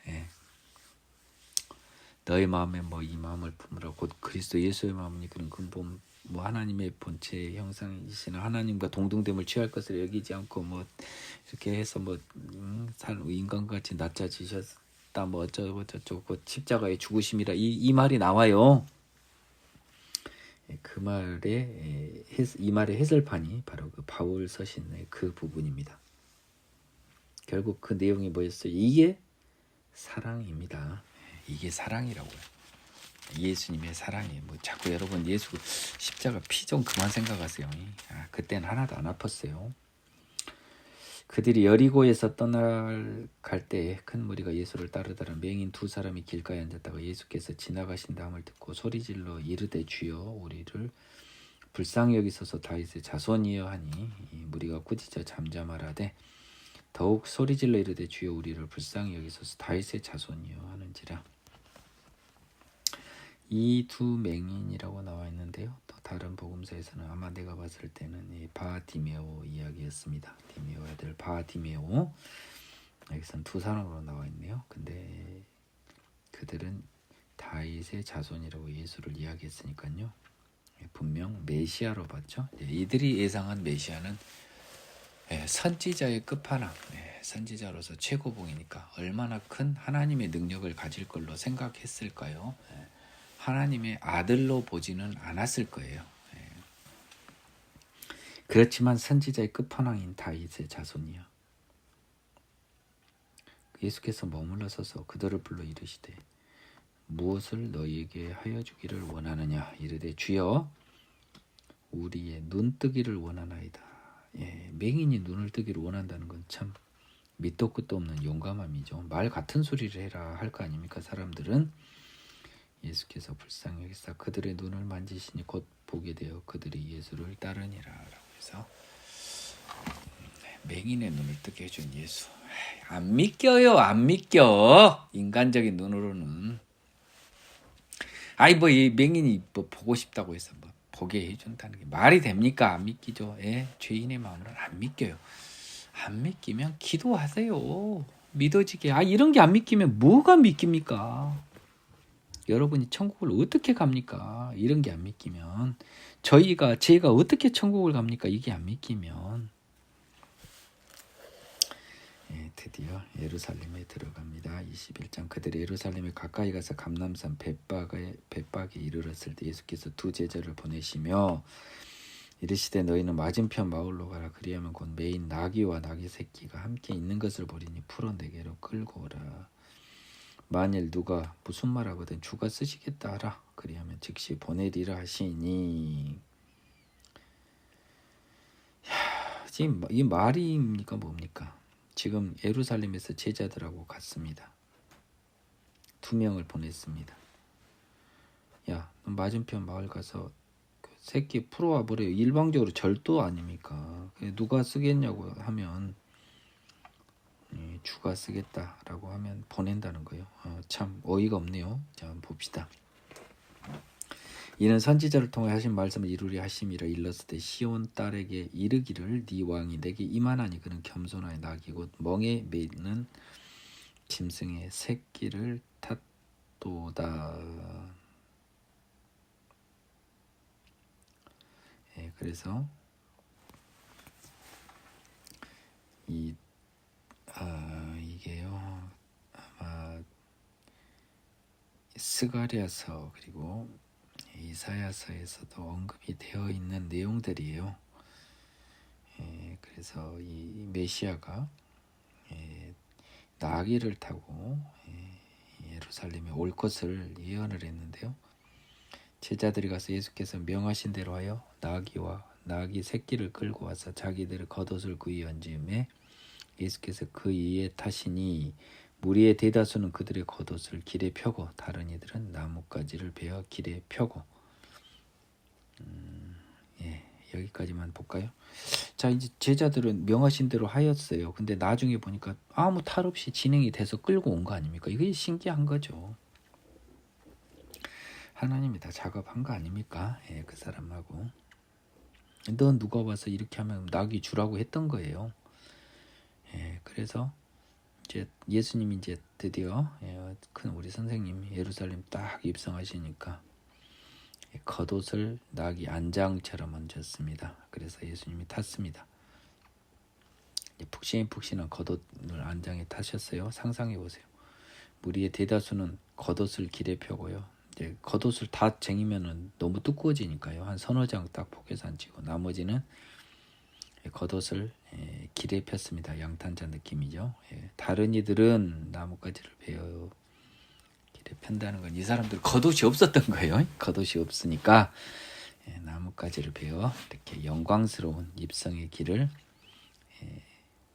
너의 마음에 이 마음을 품으라 곧 그리스도 예수의 마음이니 그런 근본 하나님의 본체 형상이시나 하나님과 동등됨을 취할 것을 여기지 않고 이렇게 해서 인간같이 낮아지셨다 어쩌고 저쩌고 십자가의 죽으심이라 이 말이 나와요. 그 말의 이 말의 해설판이 바로 그 바울 서신의 그 부분입니다. 결국 그 내용이 뭐였어요? 이게 사랑입니다. 이게 사랑이라고요. 예수님의 사랑이 자꾸 여러분 예수 십자가 피 좀 그만 생각하세요. 그때는 하나도 안 아팠어요. 그들이 여리고에서 떠나갈 때에 큰 무리가 예수를 따르더라. 맹인 두 사람이 길가에 앉았다가 예수께서 지나가신다 함을 듣고 소리질러 이르되 주여 우리를 불쌍히 여기소서 다윗의 자손이여 하니 이 무리가 꾸짖어 잠잠하라되 더욱 소리질러 이르되 주여 우리를 불쌍히 여기소서 다윗의 자손이여 하는지라. 이 두 맹인이라고 나와 있는데요. 또 다른 복음서에서는 아마 내가 봤을 때는 이 바디메오 이야기였습니다. 디메오 아들 바디메오. 여기서는 두 사람으로 나와 있네요. 근데 그들은 다윗의 자손이라고 예수를 이야기했으니까요. 분명 메시아로 봤죠. 이들이 예상한 메시아는 선지자의 끝판왕, 선지자로서 최고봉이니까 얼마나 큰 하나님의 능력을 가질 걸로 생각했을까요? 하나님의 아들로 보지는 않았을 거예요. 그렇지만 선지자의 끝판왕인 다윗의 자손이요. 예수께서 머물러 서서 그들을 불러 이르시되 무엇을 너희에게 하여 주기를 원하느냐 이르되 주여 우리의 눈 뜨기를 원하나이다. 맹인이 눈을 뜨기를 원한다는 건 참 밑도 끝도 없는 용감함이죠. 말 같은 소리를 해라 할 거 아닙니까? 사람들은 예수께서 불쌍히 여기사 그들의 눈을 만지시니 곧 보게 되어 그들이 예수를 따르니라 라고 해서 맹인의 눈을 뜨게 해준 예수. 안 믿겨요. 안 믿겨. 인간적인 눈으로는. 이 맹인이 보고 싶다고 해서 보게 해준다는 게 말이 됩니까? 안 믿기죠. 죄인의 마음으로는 안 믿겨요. 안 믿기면 기도하세요. 믿어지게. 이런 게 안 믿기면 뭐가 믿깁니까? 여러분이 천국을 어떻게 갑니까? 이런 게 안 믿기면. 제가 어떻게 천국을 갑니까? 이게 안 믿기면. 드디어 예루살렘에 들어갑니다. 21장 그들이 예루살렘에 가까이 가서 감람산 벳박에 이르렀을 때 예수께서 두 제자를 보내시며 이르시되 너희는 맞은편 마을로 가라. 그리하면 곧 매인 나귀와 나귀 새끼가 함께 있는 것을 보리니 풀어 내게로 끌고 오라. 만일 누가 무슨 말하거든 주가 쓰시겠다 하라. 그리하면 즉시 보내리라 하시니. 지금 이 말입니까 뭡니까? 지금 예루살렘에서 제자들하고 갔습니다. 2명을 보냈습니다. 야, 너 맞은편 마을 가서 그 새끼 풀어와 버려요. 일방적으로 절도 아닙니까? 누가 쓰겠냐고 하면 주가 쓰겠다라고 하면 보낸다는 거예요. 참 어이가 없네요. 자, 한번 봅시다. 이는 선지자를 통해 하신 말씀을 이루려 하심이라. 일렀을 때 시온 딸에게 이르기를 네 왕이 내게 임하나니 그는 겸손하여 나귀 곧 멍에 매는 짐승의 새끼를 탔도다. 그래서 이게요 아마 스가랴서 그리고 이사야서에서도 언급이 되어 있는 내용들이에요. 그래서 이 메시아가 나귀를 타고 예루살렘에 올 것을 예언을 했는데요. 제자들이 가서 예수께서 명하신 대로 하여 나귀와 나귀 새끼를 끌고 와서 자기들의 겉옷을 그 위에 얹음에 예수께서 그 위에 타시니 무리의 대다수는 그들의 겉옷을 길에 펴고 다른 이들은 나뭇가지를 베어 길에 펴고. 여기까지만 볼까요? 자, 이제 제자들은 명하신 대로 하였어요. 근데 나중에 보니까 아무 탈 없이 진행이 돼서 끌고 온 거 아닙니까? 이게 신기한 거죠. 하나님이 다 작업한 거 아닙니까? 그 사람하고. 넌 누가 와서 이렇게 하면 나귀 주라고 했던 거예요. 그래서 이제 예수님이 이제 드디어 큰 우리 선생님 예루살렘 딱 입성하시니까 겉옷을 나귀 안장처럼 얹었습니다. 그래서 예수님이 탔습니다. 푹신푹신한 겉옷을 안장에 타셨어요. 상상해 보세요. 무리의 대다수는 겉옷을 길에 펴고요. 이제 겉옷을 다 쟁이면은 너무 두꺼워지니까요. 한 서너 장 딱 포개서 앉히고 나머지는 겉옷을 길에 폈습니다. 양탄자 느낌이죠. 다른 이들은 나뭇가지를 베어 길에 편다는 건 이 사람들 겉옷이 없었던 거예요. 겉옷이 없으니까 나뭇가지를 베어 이렇게 영광스러운 입성의 길을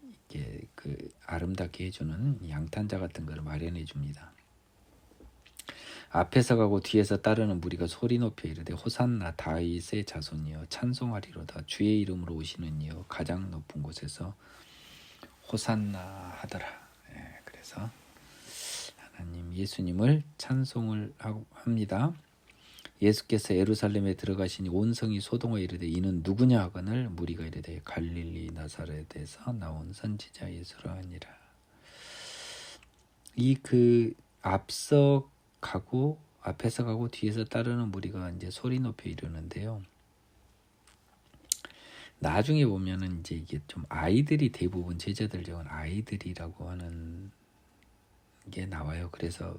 이렇게 그 아름답게 해주는 양탄자 같은 걸 마련해 줍니다. 앞에서 가고 뒤에서 따르는 무리가 소리 높여 이르되 호산나 다윗의 자손이여 찬송하리로다 주의 이름으로 오시는 이여 가장 높은 곳에서 호산나 하더라. 그래서 하나님 예수님을 찬송을 합니다. 예수께서 예루살렘에 들어가시니 온 성이 소동하여 이르되 이는 누구냐 하거늘 무리가 이르되 갈릴리 나사렛에서 나온 선지자 예수라 하니라. 앞에서 가고 뒤에서 따르는 무리가 이제 소리 높여 이르는데요. 나중에 보면은 이제 이게 좀 아이들이 대부분 제자들 중은 아이들이라고 하는 게 나와요. 그래서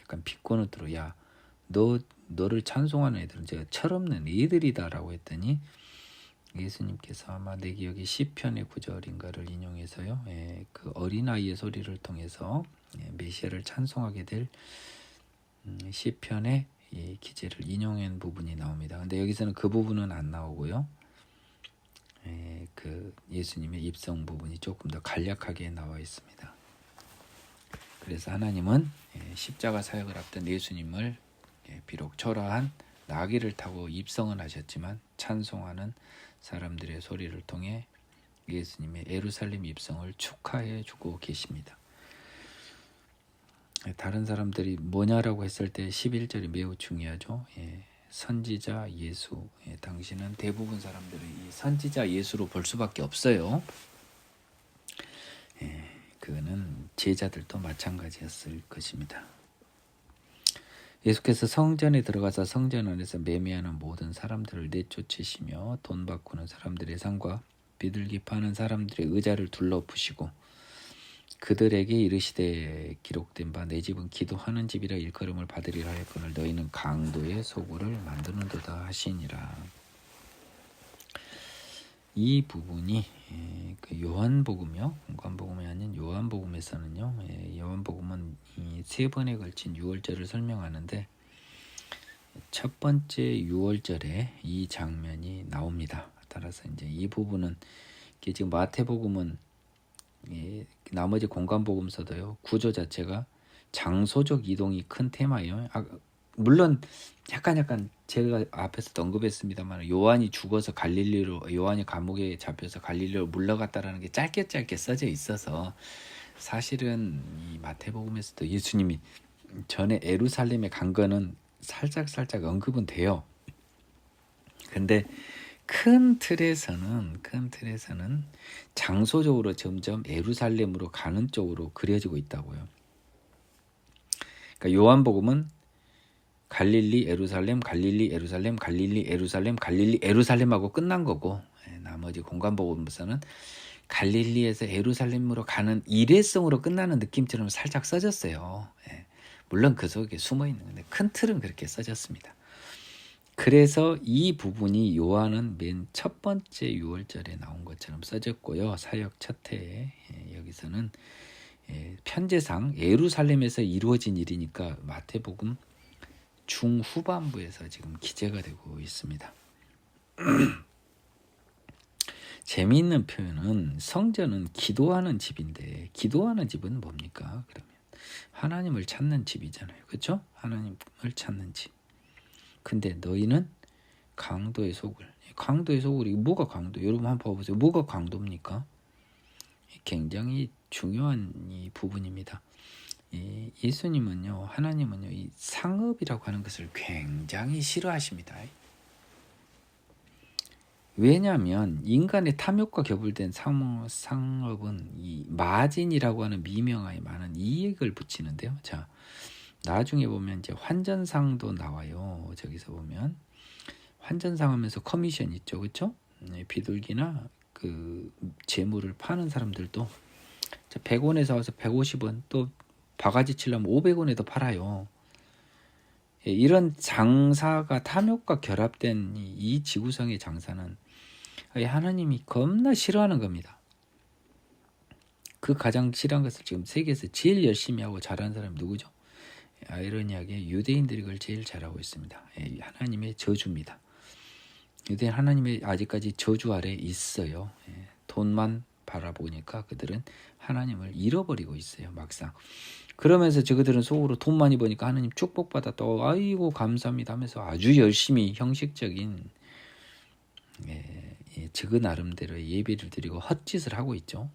약간 비꼬는 뜻으로 야 너를 찬송하는 애들은 제가 철없는 애들이다라고 했더니 예수님께서 아마 내 기억에 시편의 9절인가를 인용해서요. 그 어린아이의 소리를 통해서 메시아를 찬송하게 될 시편의 기제를 인용한 부분이 나옵니다. 근데 여기서는 그 부분은 안 나오고요. 그 예수님의 입성 부분이 조금 더 간략하게 나와 있습니다. 그래서 하나님은 십자가 사역을 앞둔 예수님을 비록 초라한 나귀를 타고 입성은 하셨지만 찬송하는 사람들의 소리를 통해 예수님의 예루살렘 입성을 축하해 주고 계십니다. 다른 사람들이 뭐냐라고 했을 때 11절이 매우 중요하죠. 선지자 예수. 당신은 대부분 사람들이 이 선지자 예수로 볼 수밖에 없어요. 그거는 제자들도 마찬가지였을 것입니다. 예수께서 성전에 들어가서 성전 안에서 매매하는 모든 사람들을 내쫓으시며 돈 바꾸는 사람들의 상과 비둘기 파는 사람들의 의자를 둘러부시고 그들에게 이르시되 기록된 바 내 집은 기도하는 집이라 일컬음을 받으리라 하였거늘 너희는 강도의 소굴을 만드는도다 하시니라. 이 부분이 그 요한복음이요, 공관복음이 아닌 요한복음에서는요, 요한복음은 이 3번에 걸친 6월절을 설명하는데 첫 번째 6월절에 이 장면이 나옵니다. 따라서 이제 이 부분은 지금 마태복음은 나머지 공관복음서도요 구조 자체가 장소적 이동이 큰 테마예요. 물론 약간 제가 앞에서 언급했습니다만 요한이 죽어서 갈릴리로 요한이 감옥에 잡혀서 갈릴리로 물러갔다라는 게 짧게 써져 있어서 사실은 이 마태복음에서도 예수님이 전에 예루살렘에 간 거는 살짝 언급은 돼요. 근데 큰 틀에서는 장소적으로 점점 예루살렘으로 가는 쪽으로 그려지고 있다고요. 그러니까 요한복음은 갈릴리 예루살렘 갈릴리 예루살렘 갈릴리 예루살렘 갈릴리 예루살렘하고 끝난 거고 나머지 공관복음에서는 갈릴리에서 예루살렘으로 가는 일회성으로 끝나는 느낌처럼 살짝 써졌어요. 물론 그 속에 숨어 있는 건데 큰 틀은 그렇게 써졌습니다. 그래서 이 부분이 요한은 맨 첫 번째 6월절에 나온 것처럼 써졌고요. 사역 첫 해에 여기서는 편제상 예루살렘에서 이루어진 일이니까 마태복음 중후반부에서 지금 기재가 되고 있습니다. 재미있는 표현은 성전은 기도하는 집인데 기도하는 집은 뭡니까? 그러면 하나님을 찾는 집이잖아요. 그렇죠? 하나님을 찾는 집. 근데 너희는 강도의 소굴. 강도의 소굴이 뭐가 강도? 여러분 한번 봐보세요. 뭐가 강도입니까? 굉장히 중요한 이 부분입니다. 예수님은요, 하나님은요, 이 상업이라고 하는 것을 굉장히 싫어하십니다. 왜냐하면 인간의 탐욕과 결부된 상업은 이 마진이라고 하는 미명하에 많은 이익을 붙이는데요. 자, 나중에 보면 이제 환전상도 나와요. 저기서 보면 환전상 하면서 커미션 있죠, 그렇죠? 비둘기나 그 재물을 파는 사람들도 100원에서 와서 150원 또 바가지 치려면 500원에도 팔아요. 이런 장사가 탐욕과 결합된 이 지구상의 장사는 하나님이 겁나 싫어하는 겁니다. 그 가장 싫어한 것을 지금 세계에서 제일 열심히 하고 잘하는 사람이 누구죠? 아이러니하게 유대인들이 그걸 제일 잘하고 있습니다. 하나님의 저주입니다. 유대인 하나님의 아직까지 저주 아래 있어요. 돈만 바라보니까 그들은 하나님을 잃어버리고 있어요. 막상. 그러면서 저그들은 속으로 돈 많이 버니까 하나님 축복받았다. 아이고 감사합니다 하면서 아주 열심히 형식적인 저그 나름대로의 예배를 드리고 헛짓을 하고 있죠.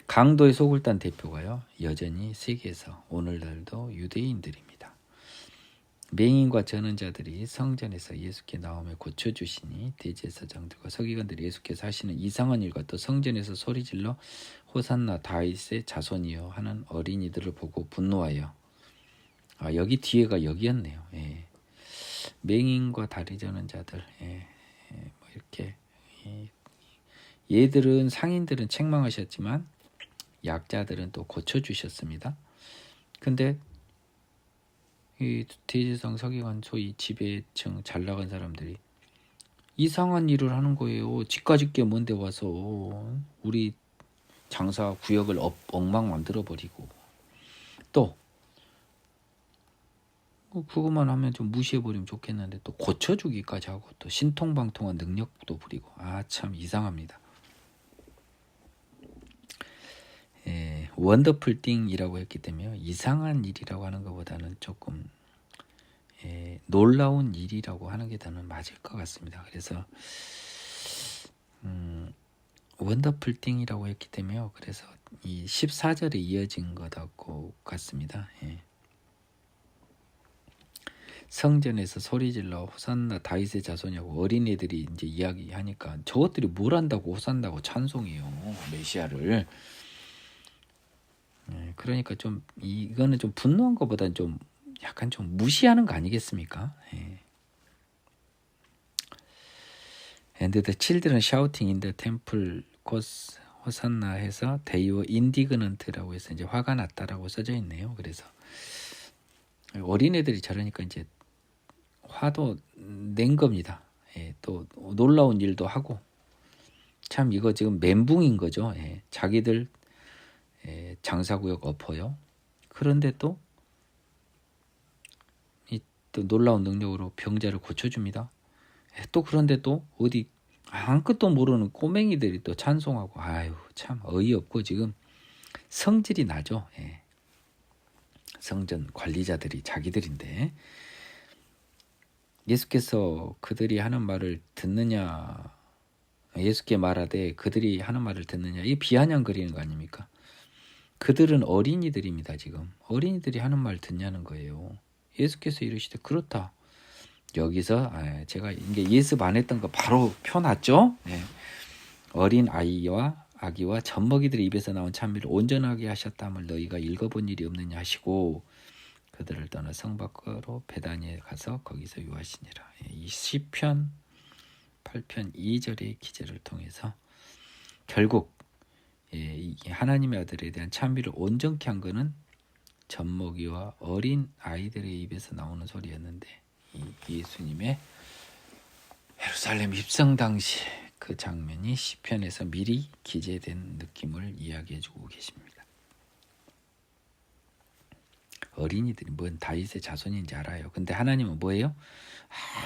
강도의 속을 딴 대표가요. 여전히 세계에서 오늘날도 유대인들입니다. 맹인과 전언자들이 성전에서 예수께 나오며 고쳐주시니 대제사장들과 서기관들이 예수께서 하시는 이상한 일과 또 성전에서 소리질러 호산나 다윗의 자손이여 하는 어린이들을 보고 분노하여 여기 뒤에가 여기였네요. 예. 맹인과 다리 전언자들 뭐 이렇게 얘들은 상인들은 책망하셨지만 약자들은 또 고쳐주셨습니다. 근데 이 대제사장 서기관 소위 지배층 잘 나간 사람들이 이상한 일을 하는 거예요. 집까짓 게 뭔데 와서 우리 장사 구역을 엉망 만들어 버리고 또 그것만 하면 좀 무시해 버리면 좋겠는데 또 고쳐주기까지 하고 또 신통방통한 능력도 부리고 참 이상합니다. 원더풀 띵이라고 했기 때문에 이상한 일이라고 하는 것보다는 조금 놀라운 일이라고 하는 게 더는 맞을 것 같습니다. 그래서 원더풀 띵이라고 했기 때문에 그래서 이 14절에 이어진 것 같습니다. 성전에서 소리질러 호산나 다윗의 자손이라고 어린애들이 이제 이야기하니까 저것들이 뭘 한다고 호산다고 찬송해요. 메시아를. 그러니까 좀 이거는 좀 분노한 것보다는 좀 약간 좀 무시하는 거 아니겠습니까? And the children shouting in the temple cause 호산나 해서 they were indignant라고 해서 이제 화가 났다라고 써져 있네요. 그래서 어린애들이 저러니까 이제 화도 낸 겁니다. 또 놀라운 일도 하고 참 이거 지금 멘붕인 거죠. 자기들 장사구역 엎어요. 그런데 또 놀라운 능력으로 병자를 고쳐줍니다. 또 그런데 또 어디 아무것도 모르는 꼬맹이들이 또 찬송하고 참 어이없고 지금 성질이 나죠. 성전 관리자들이 자기들인데 예수께서 그들이 하는 말을 듣느냐 예수께 말하되 그들이 하는 말을 듣느냐 이 비아냥거리는 거 아닙니까? 그들은 어린이들입니다. 지금 어린이들이 하는 말 듣냐는 거예요. 예수께서 이르시되 그렇다. 여기서 제가 이게 예습 안 했던 거 바로 펴놨죠. 어린 아이와 아기와 젖먹이들의 입에서 나온 찬미를 온전하게 하셨다함을 너희가 읽어본 일이 없느냐 하시고 그들을 떠나 성 밖으로 베다니에 가서 거기서 유하시니라. 이 시편 8편 2절의 기제를 통해서 결국 하나님의 아들에 대한 찬미를 온전케 한 것은 젖먹이와 어린 아이들의 입에서 나오는 소리였는데 예수님의 예루살렘 입성 당시 그 장면이 시편에서 미리 기재된 느낌을 이야기해주고 계십니다. 어린이들이 뭔 다윗의 자손인지 알아요. 근데 하나님은 뭐예요?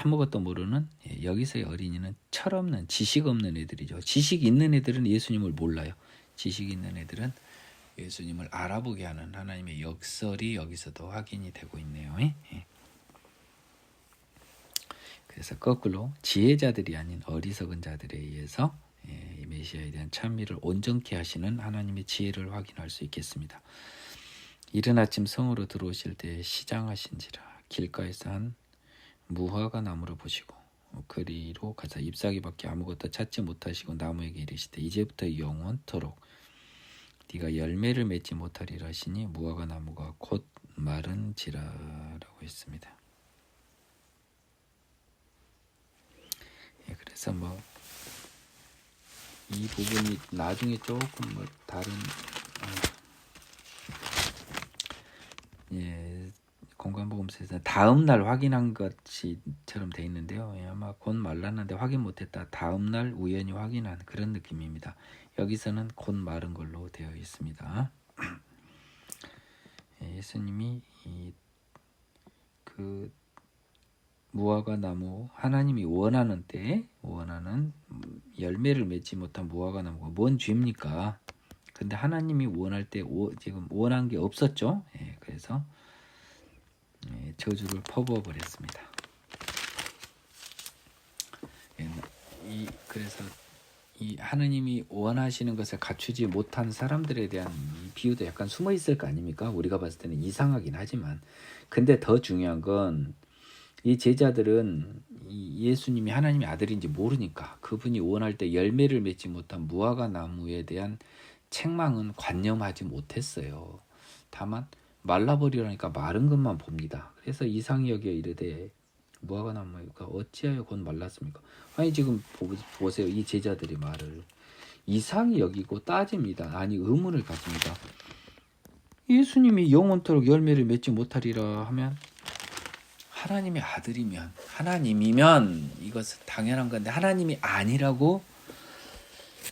아무것도 모르는 여기서의 어린이는 철없는 지식 없는 애들이죠. 지식 있는 애들은 예수님을 몰라요. 지식 있는 애들은 예수님을 알아보게 하는 하나님의 역설이 여기서도 확인이 되고 있네요. 그래서 거꾸로 지혜자들이 아닌 어리석은 자들에 의해서 이 메시아에 대한 찬미를 온전케 하시는 하나님의 지혜를 확인할 수 있겠습니다. 이른 아침 성으로 들어오실 때 시장하신지라 길가에서 한 무화과 나무를 보시고 그리로 가서 잎사귀밖에 아무것도 찾지 못하시고 나무에게 이르시되 이제부터 영원토록 네가 열매를 맺지 못하리라 하시니 무화과 나무가 곧 마른지라라고 했습니다. 그래서 이 부분이 나중에 조금 다른 공관복음서에서 다음 날 확인한 것처럼 돼 있는데요. 아마 곧 말랐는데 확인 못했다. 다음 날 우연히 확인한 그런 느낌입니다. 여기서는 곧 마른 걸로 되어 있습니다. 예수님이 무화과 나무, 하나님이 원하는 때 원하는 열매를 맺지 못한 무화과 나무가 뭔 죄입니까? 근데 하나님이 원할 때 지금 원한 게 없었죠. 예, 그래서 저주를 퍼부어 버렸습니다. 그래서 이 하나님이 원하시는 것을 갖추지 못한 사람들에 대한 비유도 약간 숨어 있을 거 아닙니까? 우리가 봤을 때는 이상하긴 하지만, 근데 더 중요한 건 이 제자들은 이 예수님이 하나님의 아들인지 모르니까 그분이 원할 때 열매를 맺지 못한 무화과 나무에 대한 책망은 관념하지 못했어요. 다만 말라버리라니까 마른 것만 봅니다. 그래서 이상히 여겨 이르되 무화과 나무가 어찌하여 곧 말랐습니까? 아니 지금 보세요. 이 제자들이 말을 이상히 여기고 따집니다. 아니 의문을 가집니다. 예수님이 영원토록 열매를 맺지 못하리라 하면 하나님의 아들이면, 하나님이면 이것은 당연한 건데 하나님이 아니라고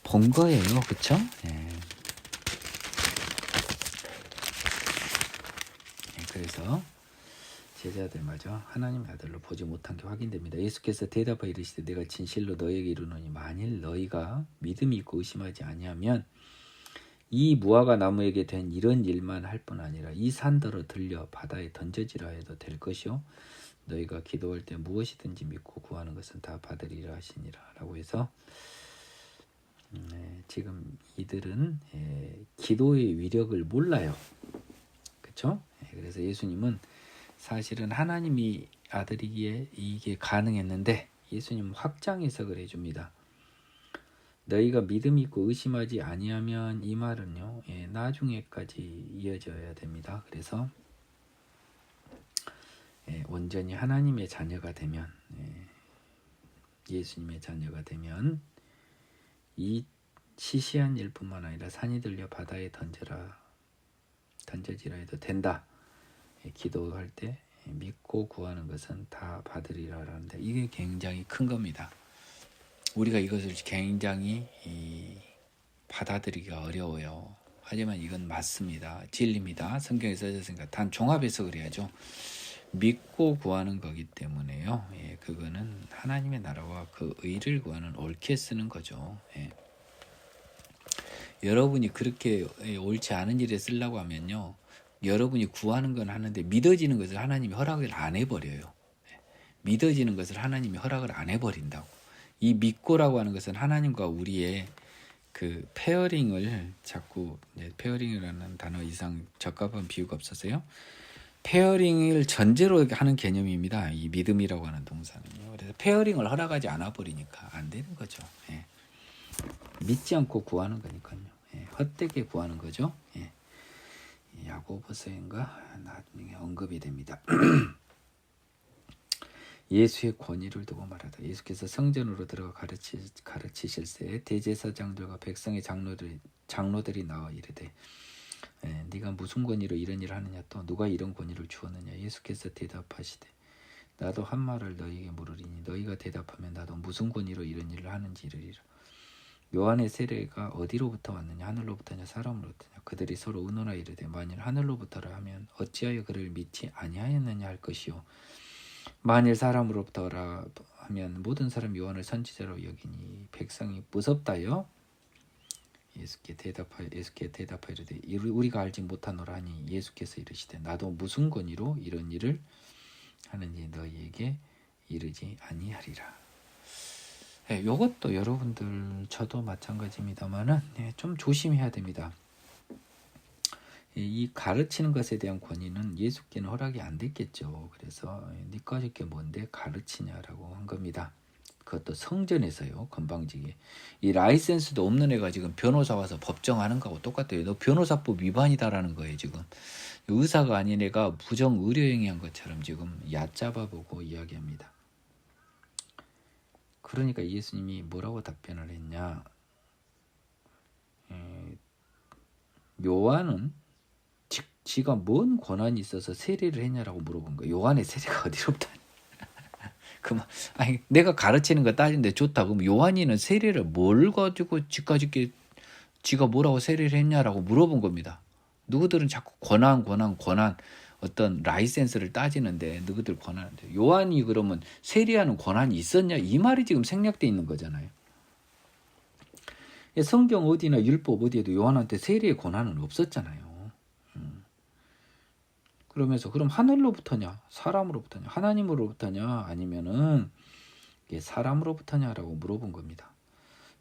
본 거예요. 그렇죠? 네. 그래서 제자들마저 하나님의 아들로 보지 못한 게 확인됩니다. 예수께서 대답하여 이르시되 내가 진실로 너희에게 이르노니 만일 너희가 믿음이 있고 의심하지 아니하면 이 무화과 나무에게 된 이런 일만 할 뿐 아니라 이 산더러 들려 바다에 던져지라 해도 될 것이요 너희가 기도할 때 무엇이든지 믿고 구하는 것은 다 받으리라 하시니라 라고 해서 지금 이들은 기도의 위력을 몰라요. 그렇죠? 그래서 예수님은 사실은 하나님이 아들이기에 이게 가능했는데 예수님은 확장 해석을 해줍니다. 너희가 믿음 있고 의심하지 아니하면 이 말은요 나중에까지 이어져야 됩니다. 그래서 온전히 하나님의 자녀가 되면 예수님의 자녀가 되면 이 시시한 일뿐만 아니라 산이 들려 바다에 던져지라 해도 된다. 기도할 때 믿고 구하는 것은 다 받으리라라는데 이게 굉장히 큰 겁니다. 우리가 이것을 굉장히 받아들이기가 어려워요. 하지만 이건 맞습니다. 진리입니다. 성경에 써졌으니까 단 종합해석을 해야죠. 믿고 구하는 거기 때문에요. 그거는 하나님의 나라와 그 의를 구하는 옳게 쓰는 거죠. 여러분이 그렇게 옳지 않은 일에 쓰려고 하면요. 여러분이 구하는 건 하는데 믿어지는 것을 하나님이 허락을 안 해버려요. 믿어지는 것을 하나님이 허락을 안 해버린다고. 이 믿고라고 하는 것은 하나님과 우리의 그 페어링을 자꾸 페어링이라는 단어 이상 적합한 비유가 없어서요. 페어링을 전제로 하는 개념입니다. 이 믿음이라고 하는 동사는요. 그래서 페어링을 허락하지 않아 버리니까 안 되는 거죠. 믿지 않고 구하는 거니까요. 헛되게 구하는 거죠. 야고보서인가 나중에 언급이 됩니다. 예수의 권위를 두고 말하다. 예수께서 성전으로 들어가 가르치실새 대제사장들과 백성의 장로들이 나와 이르되 네가 무슨 권위로 이런 일을 하느냐 또 누가 이런 권위를 주었느냐. 예수께서 대답하시되 나도 한 말을 너희에게 물으리니 너희가 대답하면 나도 무슨 권위로 이런 일을 하는지 이르리라. 요한의 세례가 어디로부터 왔느냐 하늘로부터냐 사람으로부터냐. 그들이 서로 의논하여 이르되 만일 하늘로부터라 하면 어찌하여 그를 믿지 아니하였느냐 할 것이요 만일 사람으로부터라 하면 모든 사람 요한을 선지자로 여기니 백성이 무섭다요. 예수께 대답하여 이르되 우리가 알지 못하노라 하니 예수께서 이르시되 나도 무슨 권위로 이런 일을 하는지 너희에게 이르지 아니하리라. 이것도 여러분들 저도 마찬가지입니다만은 좀 조심해야 됩니다. 이 가르치는 것에 대한 권위는 예수께는 허락이 안 됐겠죠. 그래서 네 가질 게 뭔데 가르치냐라고 한 겁니다. 그것도 성전에서요. 건방지게. 이 라이센스도 없는 애가 지금 변호사 와서 법정하는 거하고 똑같아요. 너 변호사법 위반이다라는 거예요. 지금 의사가 아닌 애가 부정 의료행위한 것처럼 지금 얕잡아보고 이야기합니다. 그러니까 예수님이 뭐라고 답변을 했냐. 요한은 지가 뭔 권한이 있어서 세례를 했냐라고 물어본 거예요. 요한의 세례가 어디로부터 그만 아니 내가 가르치는 거 따진데 좋다. 그럼 요한이는 세례를 뭘 가지고 지가 뭐라고 세례를 했냐라고 물어본 겁니다. 누구들은 자꾸 권한 어떤 라이센스를 따지는데 너희들 권한인데 요한이 그러면 세리하는 권한이 있었냐? 이 말이 지금 생략돼 있는 거잖아요. 성경 어디나 율법 어디에도 요한한테 세리의 권한은 없었잖아요. 그러면서 그럼 하늘로부터냐? 사람으로부터냐? 하나님으로부터냐? 아니면은 사람으로부터냐라고 물어본 겁니다.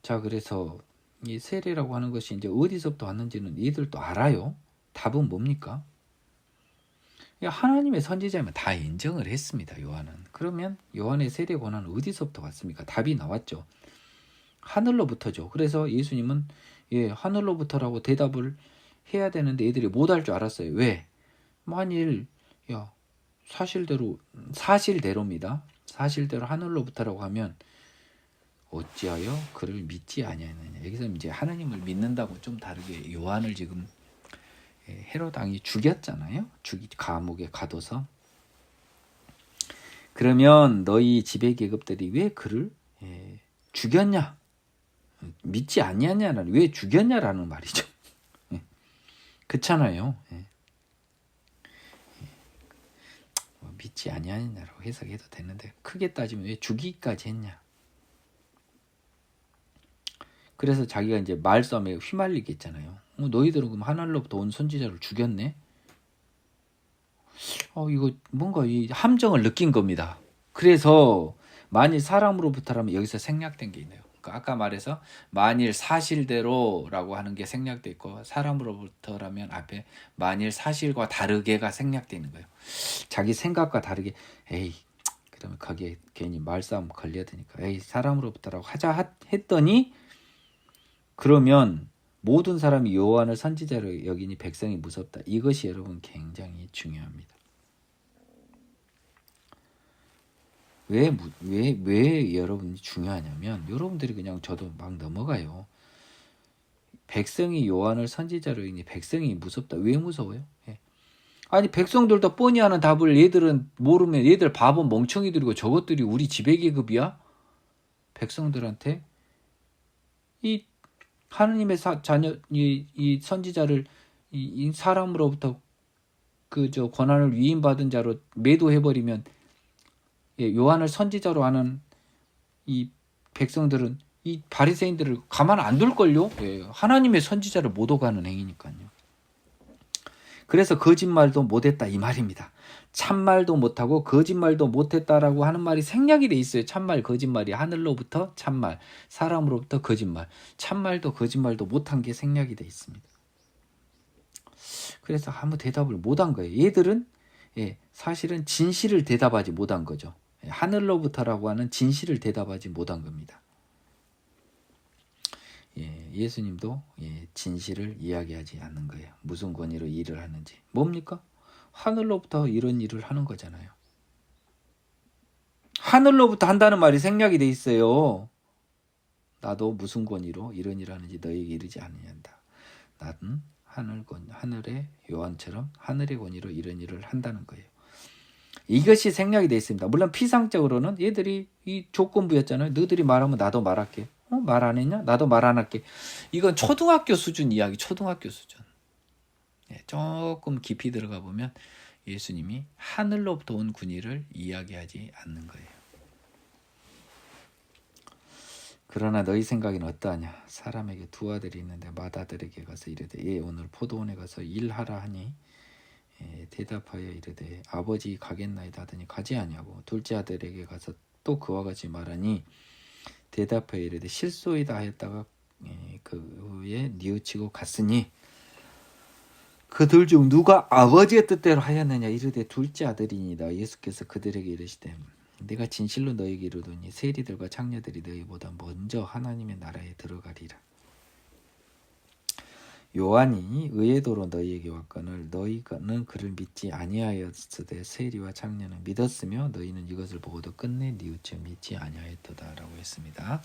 자, 그래서 이 세례라고 하는 것이 이제 어디서부터 왔는지는 이들도 알아요. 답은 뭡니까? 하나님의 선지자면 다 인정을 했습니다. 요한은. 그러면 요한의 세례 권한은 어디서부터 왔습니까? 답이 나왔죠. 하늘로부터죠. 그래서 예수님은 하늘로부터라고 대답을 해야 되는데 애들이 못할 줄 알았어요. 왜? 만일 사실대로입니다. 사실대로 하늘로부터라고 하면 어찌하여 그를 믿지 아니하느냐. 여기서 이제 하나님을 믿는다고 좀 다르게 요한을 지금 헤롯 왕이 죽였잖아요. 감옥에 가둬서. 그러면 너희 지배계급들이 왜 그를 죽였냐? 믿지 아니하냐는 왜 죽였냐라는 말이죠. 그렇잖아요. 믿지 아니하냐라고 해석해도 되는데 크게 따지면 왜 죽이기까지 했냐. 그래서 자기가 이제 말싸움에 휘말리겠잖아요. 너희들은 그럼 하늘로부터 온 선지자를 죽였네? 이거 뭔가 이 함정을 느낀 겁니다. 그래서 만일 사람으로부터라면 여기서 생략된 게 있네요. 그러니까 아까 말해서 만일 사실대로라고 하는 게 생략돼 있고 사람으로부터라면 앞에 만일 사실과 다르게가 생략돼 있는 거예요. 자기 생각과 다르게 그러면 거기에 괜히 말싸움 걸려드니까 사람으로부터라고 하자 했더니 그러면 모든 사람이 요한을 선지자로 여기니 백성이 무섭다. 이것이 여러분 굉장히 중요합니다. 왜 여러분이 중요하냐면 여러분들이 그냥 저도 막 넘어가요. 백성이 요한을 선지자로 여기니 백성이 무섭다. 왜 무서워요? 아니 백성들도 뻔히 아는 답을 얘들은 모르면 얘들 바보 멍청이들이고 저것들이 우리 지배계급이야? 백성들한테 이 하느님의 자녀 이 선지자를 이 사람으로부터 저 권한을 위임받은 자로 매도해버리면 요한을 선지자로 하는 이 백성들은 이 바리새인들을 가만 안 둘걸요. 하나님의 선지자를 못 오가는 행위니까요. 그래서 거짓말도 못했다 이 말입니다. 참말도 못하고 거짓말도 못했다라고 하는 말이 생략이 돼 있어요. 참말, 거짓말이 하늘로부터 참말, 사람으로부터 거짓말. 참말도 거짓말도 못한 게 생략이 돼 있습니다. 그래서 아무 대답을 못한 거예요. 얘들은 사실은 진실을 대답하지 못한 거죠. 하늘로부터라고 하는 진실을 대답하지 못한 겁니다. 예수님도 진실을 이야기하지 않는 거예요. 무슨 권위로 일을 하는지. 뭡니까? 하늘로부터 이런 일을 하는 거잖아요. 하늘로부터 한다는 말이 생략이 돼 있어요. 나도 무슨 권위로 이런 일을 하는지 너에게 이르지 않느냐다. 나는 하늘의 요한처럼 하늘의 권위로 이런 일을 한다는 거예요. 이것이 생략이 돼 있습니다. 물론 피상적으로는 얘들이 이 조건부였잖아요. 너희들이 말하면 나도 말할게. 말 안 했냐? 나도 말 안 할게. 이건 초등학교 수준 이야기, 초등학교 수준. 조금 깊이 들어가 보면 예수님이 하늘로부터 온 군의를 이야기하지 않는 거예요. 그러나 너희 생각에는 어떠하냐? 사람에게 두 아들이 있는데 맏아들에게 가서 이르되 오늘 포도원에 가서 일하라 하니 대답하여 이르되 아버지 가겠나이다 하더니 가지 아니하고 둘째 아들에게 가서 또 그와 같이 말하니 대답하여 이르되 실소이다 하였다가 그 후에 뉘우치고 갔으니 그들 중 누가 아버지의 뜻대로 하였느냐 이르되 둘째 아들이니이다. 예수께서 그들에게 이르시되 내가 진실로 너희에게 이르노니 세리들과 창녀들이 너희보다 먼저 하나님의 나라에 들어가리라. 요한이 의의도로 너희에게 왔거늘 너희는 그를 믿지 아니하였으되 세리와 창녀는 믿었으며 너희는 이것을 보고도 끝내 뉘우쳐 믿지 아니하였도다 라고 했습니다.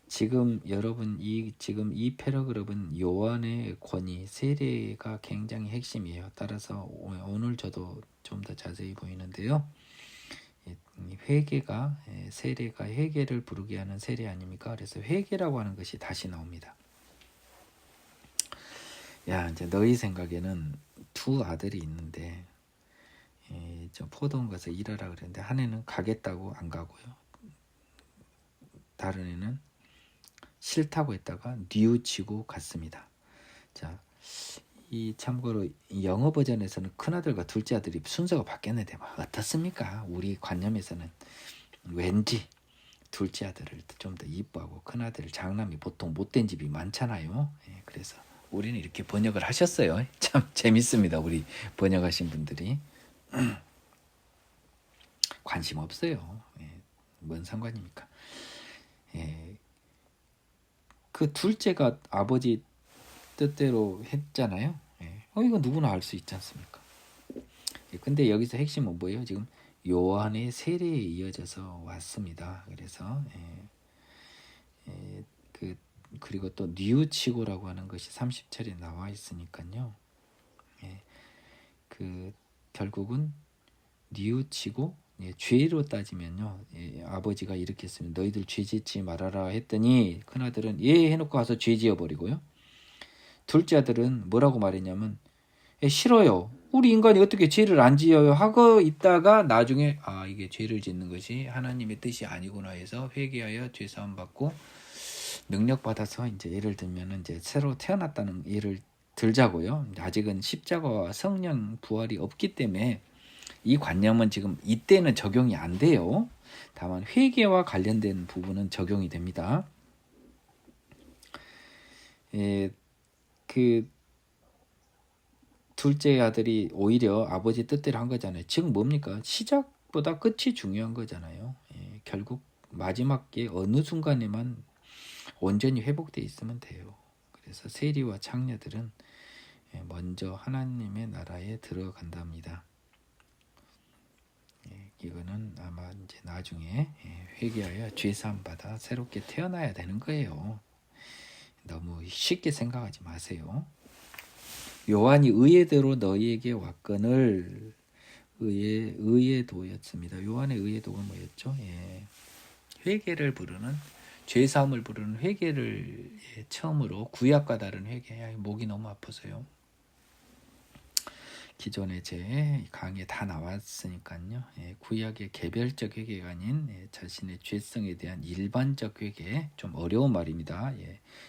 지금 여러분 지금 이 패러그래프는 요한의 권위 세례가 굉장히 핵심이에요. 따라서 오늘 저도 좀 더 자세히 보이는데요. 회개가 세례가 회개를 부르게 하는 세례 아닙니까? 그래서 회개라고 하는 것이 다시 나옵니다. 야, 이제 너희 생각에는 두 아들이 있는데 저 포도원 가서 일하라 그랬는데 한 애는 가겠다고 안 가고요. 다른 애는 싫다고 했다가 뉘우치고 갔습니다. 자, 이 참고로 영어 버전에서는 큰아들과 둘째 아들이 순서가 바뀌었는데 어떻습니까? 우리 관념에서는 왠지 둘째 아들을 좀 더 이뻐하고 큰아들 장남이 보통 못된 집이 많잖아요. 그래서 우리는 이렇게 번역을 하셨어요. 참 재밌습니다. 우리 번역하신 분들이. 관심 없어요. 뭔 상관입니까? 그 둘째가 아버지 뜻대로 했잖아요. 이거 누구나 알 수 있지 않습니까? 근데 여기서 핵심은 뭐예요? 지금 요한의 세례에 이어져서 왔습니다. 그래서 그리고 또 뉘우치고라고 하는 것이 30절에 나와 있으니까요. 결국은 뉘우치고 죄로 따지면요. 아버지가 이렇게 했으면 너희들 죄 짓지 말아라 했더니 큰아들은 예 해놓고 가서 죄 지어버리고요. 둘째 아들은 뭐라고 말했냐면 싫어요. 우리 인간이 어떻게 죄를 안 지어요 하고 있다가 나중에 이게 죄를 짓는 것이 하나님의 뜻이 아니구나 해서 회개하여 죄사함 받고 능력 받아서 이제 예를 들면 이제 새로 태어났다는 예를 들자고요. 아직은 십자가와 성령 부활이 없기 때문에 이 관념은 지금 이때는 적용이 안 돼요. 다만 회개와 관련된 부분은 적용이 됩니다. 그 둘째 아들이 오히려 아버지 뜻대로 한 거잖아요. 즉 뭡니까? 시작보다 끝이 중요한 거잖아요. 결국 마지막에 어느 순간에만 온전히 회복되어 있으면 돼요. 그래서 세리와 창녀들은 먼저 하나님의 나라에 들어간답니다. 이거는 아마 이제 나중에 회개하여 죄사함 받아 새롭게 태어나야 되는 거예요. 너무 쉽게 생각하지 마세요. 요한이 의의대로 너희에게 왔거늘 의의도였습니다. 요한의 의의도가 뭐였죠? 회개를 부르는 죄사함을 부르는 회개를 처음으로 구약과 다른 회개. 목이 너무 아파서요. 기존에 제 강의에 다 나왔으니까요. 구약의 개별적 회개가 아닌 자신의 죄성에 대한 일반적 회개. 좀 어려운 말입니다.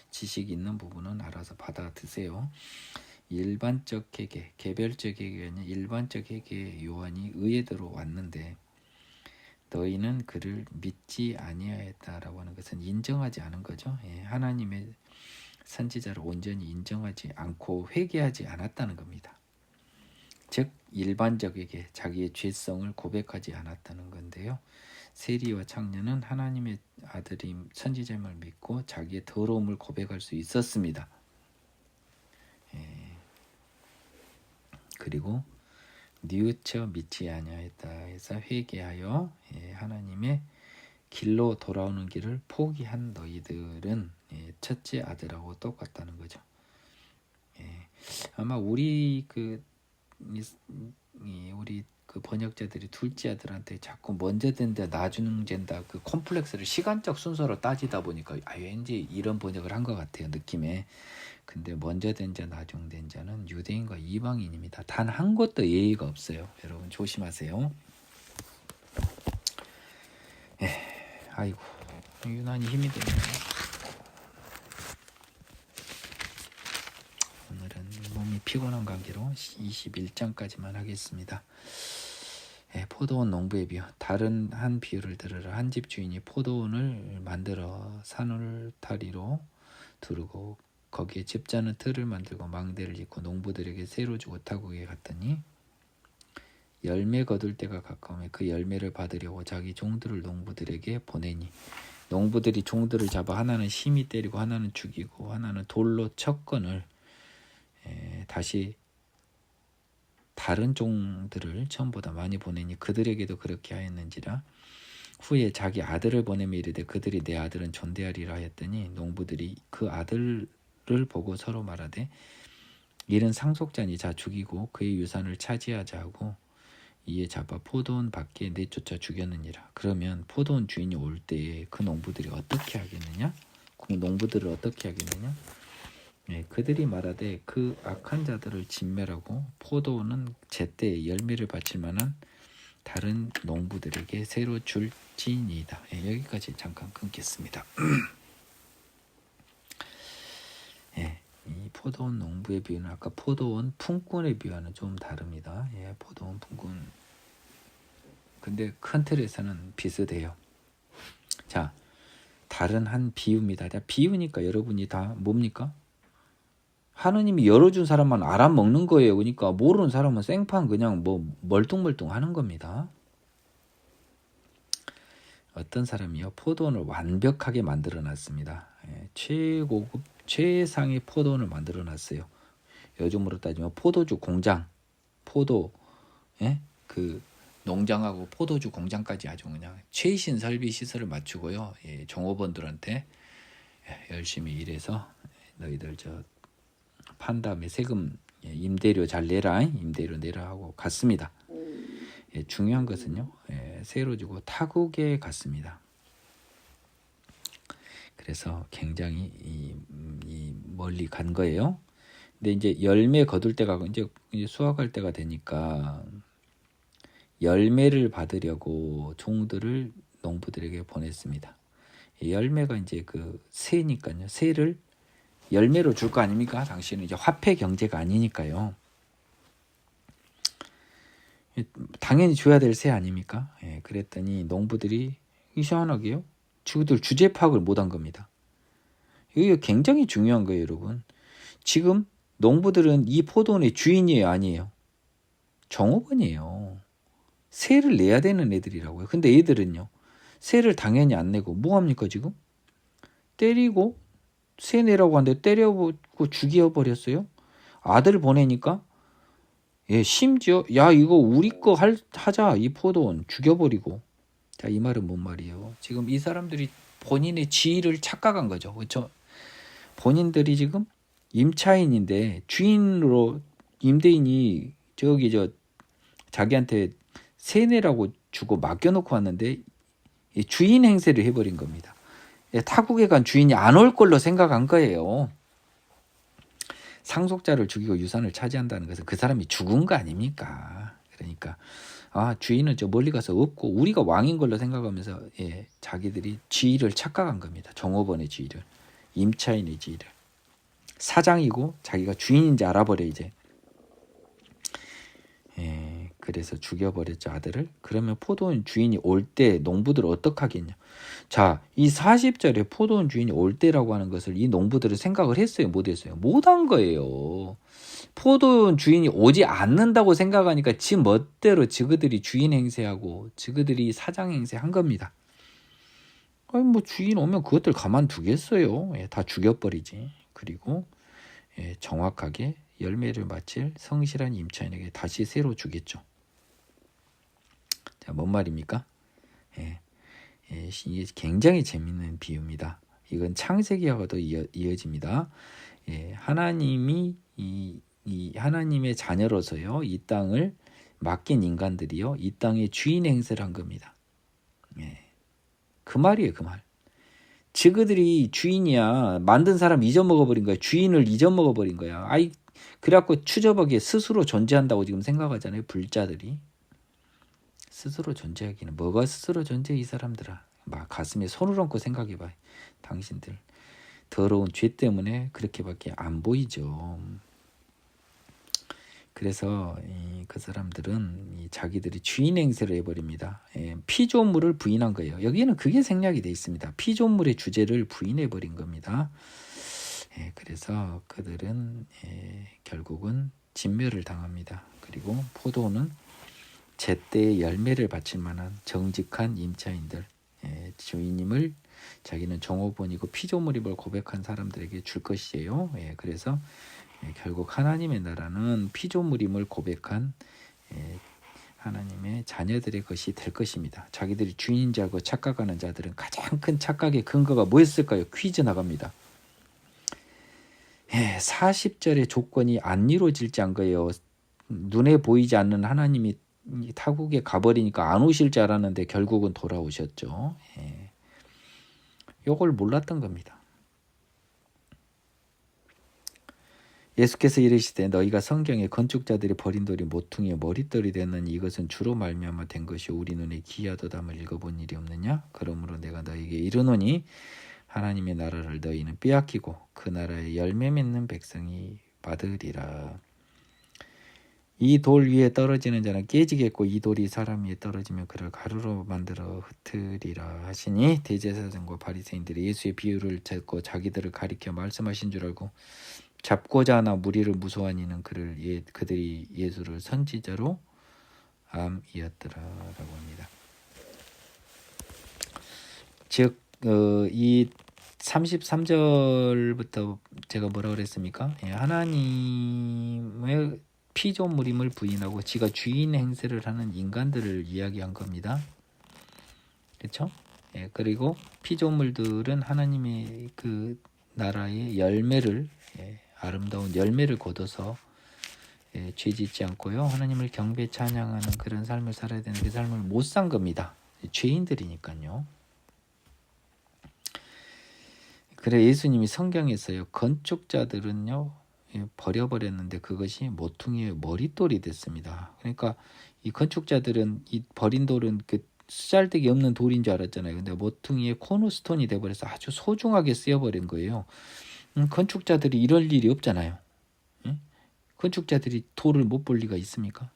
지식 있는 부분은 알아서 받아드세요. 일반적 회개, 개별적 회개가 아닌 일반적 회개에 요한이 의의대로 왔는데 너희는 그를 믿지 아니하였다라고 하는 것은 인정하지 않은 거죠. 하나님의 선지자를 온전히 인정하지 않고 회개하지 않았다는 겁니다. 즉 일반적에게 자기의 죄성을 고백하지 않았다는 건데요. 세리와 창녀는 하나님의 아들인 선지자임을 믿고 자기의 더러움을 고백할 수 있었습니다. 그리고 뉘우쳐 믿지 아니하였다 해서 회개하여 하나님의 길로 돌아오는 길을 포기한 너희들은 첫째 아들하고 똑같다는 거죠. 아마 우리 우리 번역자들이 둘째 아들한테 자꾸 먼저 된다 나중 된다 그 콤플렉스를 시간적 순서로 따지다 보니까 왠지 이런 번역을 한 것 같아요, 느낌에. 근데 먼저 된 자 나중 된 자는 유대인과 이방인입니다. 단 한 곳도 예의가 없어요. 여러분 조심하세요. 아이고 유난히 힘이 드네요. 오늘은 몸이 피곤한 관계로 21장까지만 하겠습니다. 포도원 농부의 비유. 다른 한 비유를 들으라. 한 집 주인이 포도원을 만들어 산울타리로 두르고 거기에 집자는 틀을 만들고 망대를 짓고 농부들에게 새로 주고 타국에 갔더니 열매 거둘 때가 가까우며 그 열매를 받으려고 자기 종들을 농부들에게 보내니 농부들이 종들을 잡아 하나는 심히 때리고 하나는 죽이고 하나는 돌로 쳤거늘 다시 다른 종들을 처음보다 많이 보내니 그들에게도 그렇게 하였는지라. 후에 자기 아들을 보내며 이르되 그들이 내 아들은 존대하리라 하였더니 농부들이 그 아들을 보고 서로 말하되 이는 상속자니 자 죽이고 그의 유산을 차지하자 하고 이에 잡아 포도원 밖에 내쫓아 죽였느니라. 그러면 포도원 주인이 올 때에 그 농부들이 어떻게 하겠느냐? 그 농부들을 어떻게 하겠느냐? 그들이 말하되 그 악한 자들을 진멸하고 포도원은 제때 열매를 바칠 만한 다른 농부들에게 새로 줄지니이다. 여기까지 잠깐 끊겠습니다. 이 포도원 농부의 비유는 아까 포도원 품꾼의 비유와는 좀 다릅니다. 포도원 품꾼. 근데 큰 틀에서는 비슷해요. 자, 다른 한 비유입니다. 비유니까 여러분이 다 뭡니까? 하느님이 열어준 사람만 알아먹는 거예요. 그러니까 모르는 사람은 생판 그냥 뭐 멀뚱멀뚱 하는 겁니다. 어떤 사람이요, 포도원을 완벽하게 만들어 놨습니다. 최고급 최상의 포도원을 만들어 놨어요. 요즘으로 따지면 포도주 공장, 그 농장하고 포도주 공장까지 아주 그냥 최신 설비 시설을 맞추고요. 종업원들한테 열심히 일해서 너희들 판 다음에 세금 임대료 잘 내라, 임대료 내라 하고 갔습니다. 중요한 것은요, 새로 주고 타국에 갔습니다. 그래서 굉장히 이 멀리 간 거예요. 근데 이제 열매 거둘 때가 이제 수확할 때가 되니까 열매를 받으려고 종들을 농부들에게 보냈습니다. 열매가 이제 그 새니까요. 새를 열매로 줄 거 아닙니까? 당신은 이제 화폐 경제가 아니니까요. 당연히 줘야 될 새 아닙니까? 그랬더니 농부들이 이상하게요, 지구들 주제 파악을 못한 겁니다. 이게 굉장히 중요한 거예요, 여러분. 지금 농부들은 이 포도원의 주인이에요, 아니에요? 종업원이에요. 세를 내야 되는 애들이라고요. 근데 애들은요, 세를 당연히 안 내고 뭐 합니까 지금? 때리고 세 내라고 하는데 때려보고 죽여버렸어요. 아들 보내니까 심지어 야 이거 우리 거 하자, 이 포도원 죽여버리고. 자, 이 말은 뭔 말이에요? 지금 이 사람들이 본인의 지위를 착각한 거죠. 그렇죠? 본인들이 지금 임차인인데 주인으로 임대인이 자기한테 세내라고 주고 맡겨놓고 왔는데 주인 행세를 해버린 겁니다. 타국에 간 주인이 안 올 걸로 생각한 거예요. 상속자를 죽이고 유산을 차지한다는 것은 그 사람이 죽은 거 아닙니까? 그러니까 주인은 저 멀리 가서 없고 우리가 왕인 걸로 생각하면서 자기들이 지위를 착각한 겁니다. 종업원의 지위를, 임차인의 지위를. 사장이고 자기가 주인인지 알아버려 이제. 그래서 죽여버렸죠, 아들을. 그러면 포도원 주인이 올 때 농부들은 어떻게 하겠냐. 자, 이 40절에 포도원 주인이 올 때라고 하는 것을 이 농부들은 생각을 했어요, 못했어요? 못한 거예요. 포도원 주인이 오지 않는다고 생각하니까 지 멋대로 지그들이 주인 행세하고 지그들이 사장 행세한 겁니다. 아니 뭐 주인 오면 그것들 가만두겠어요. 다 죽여버리지. 그리고 정확하게 열매를 맺힐 성실한 임차인에게 다시 새로 주겠죠. 자, 뭔 말입니까? 이게 굉장히 재밌는 비유입니다. 이건 창세기하고도 이어집니다. 하나님이 이 하나님의 자녀로서요, 이 땅을 맡긴 인간들이요, 이 땅의 주인 행세를 한 겁니다. 그 말이에요, 그 말. 지그들이 주인이야. 만든 사람 잊어먹어버린 거야. 주인을 잊어먹어버린 거야. 그래갖고 추접하게 스스로 존재한다고 지금 생각하잖아요, 불자들이. 스스로 존재하기는 뭐가 스스로 존재해, 이 사람들아. 막 가슴에 손을 얹고 생각해봐. 당신들 더러운 죄 때문에 그렇게밖에 안 보이죠. 그래서 그 사람들은 자기들이 주인 행세를 해버립니다. 피조물을 부인한 거예요. 여기는 그게 생략이 되어 있습니다. 피조물의 주제를 부인해버린 겁니다. 그래서 그들은 결국은 진멸을 당합니다. 그리고 포도는 제때에 열매를 바칠 만한 정직한 임차인들, 주인임을 자기는 종업원이고 피조물임을 고백한 사람들에게 줄 것이에요. 그래서 결국 하나님의 나라는 피조물임을 고백한 하나님의 자녀들의 것이 될 것입니다. 자기들이 주인인 줄 알고 착각하는 자들은 가장 큰 착각의 근거가 뭐였을까요? 퀴즈 나갑니다. 40절의 조건이 안 이루어질지 안 거예요. 눈에 보이지 않는 하나님이 타국에 가버리니까 안 오실 줄 알았는데 결국은 돌아오셨죠. 요걸 몰랐던 겁니다. 예수께서 이르시되 너희가 성경에 건축자들이 버린 돌이 모퉁이의 머릿돌이 되는 이것은 주로 말미암아 된 것이 우리 눈에 기이하도담을 읽어본 일이 없느냐? 그러므로 내가 너희에게 이르노니 하나님의 나라를 너희는 빼앗기고 그 나라의 열매 맺는 백성이 받으리라. 이 돌 위에 떨어지는 자는 깨지겠고 이 돌이 사람 위에 떨어지면 그를 가루로 만들어 흩으리라 하시니 대제사장과 바리새인들이 예수의 비유를 듣고 자기들을 가리켜 말씀하신 줄 알고 잡고자 하나 무리를 무서워하니는 그들이 예수를 선지자로 암이었더라라고 합니다. 즉 이 33절부터 제가 뭐라 그랬습니까? 하나님의 피조물임을 부인하고 지가 주인 행세를 하는 인간들을 이야기한 겁니다. 그렇죠? 그리고 피조물들은 하나님의 그 나라의 열매를 아름다운 열매를 거둬서 죄짓지 않고요. 하나님을 경배 찬양하는 그런 삶을 살아야 되는 그 삶을 못 산 겁니다. 죄인들이니까요. 그래 예수님이 성경에서요. 건축자들은요. 버려버렸는데 그것이 모퉁이의 머릿돌이 됐습니다. 그러니까 이 건축자들은 이 버린 돌은 그 쓰잘데기 없는 돌인 줄 알았잖아요. 근데 모퉁이의 코너스톤이 돼버려서 아주 소중하게 쓰여버린 거예요. 건축자들이 이럴 일이 없잖아요. 건축자들이 돌을 못 볼 리가 있습니까?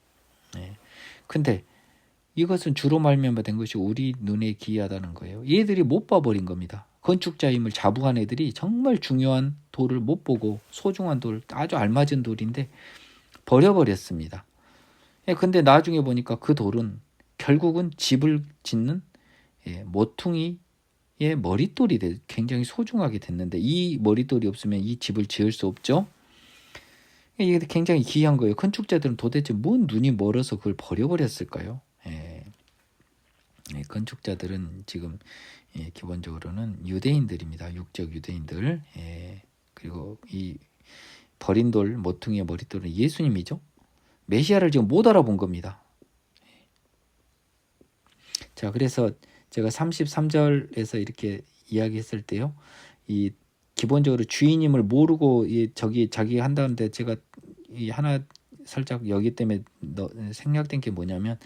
근데 이것은 주로 말미암아 된 것이 우리 눈에 기이하다는 거예요. 얘들이 못 봐버린 겁니다. 건축자임을 자부한 애들이 정말 중요한 돌을 못 보고 소중한 돌, 아주 알맞은 돌인데 버려버렸습니다. 근데 나중에 보니까 그 돌은 결국은 집을 짓는 모퉁이의 머릿돌이 굉장히 소중하게 됐는데 이 머릿돌이 없으면 이 집을 지을 수 없죠. 이게 굉장히 기이한 거예요. 건축자들은 도대체 뭔 눈이 멀어서 그걸 버려버렸을까요? 건축자들은 지금 기본적으로는 유대인들입니다. 육적 유대인들. 그리고 이 버린 돌, 모퉁이의 머릿돌은 예수님이죠. 메시아를 지금 못 알아본 겁니다. 자, 그래서 제가 33절에서 이렇게 이야기했을 때요. 이 기본적으로 주인임을 모르고 자기 한다는데 제가 이 하나 살짝 여기 때문에 생략된 게 뭐냐면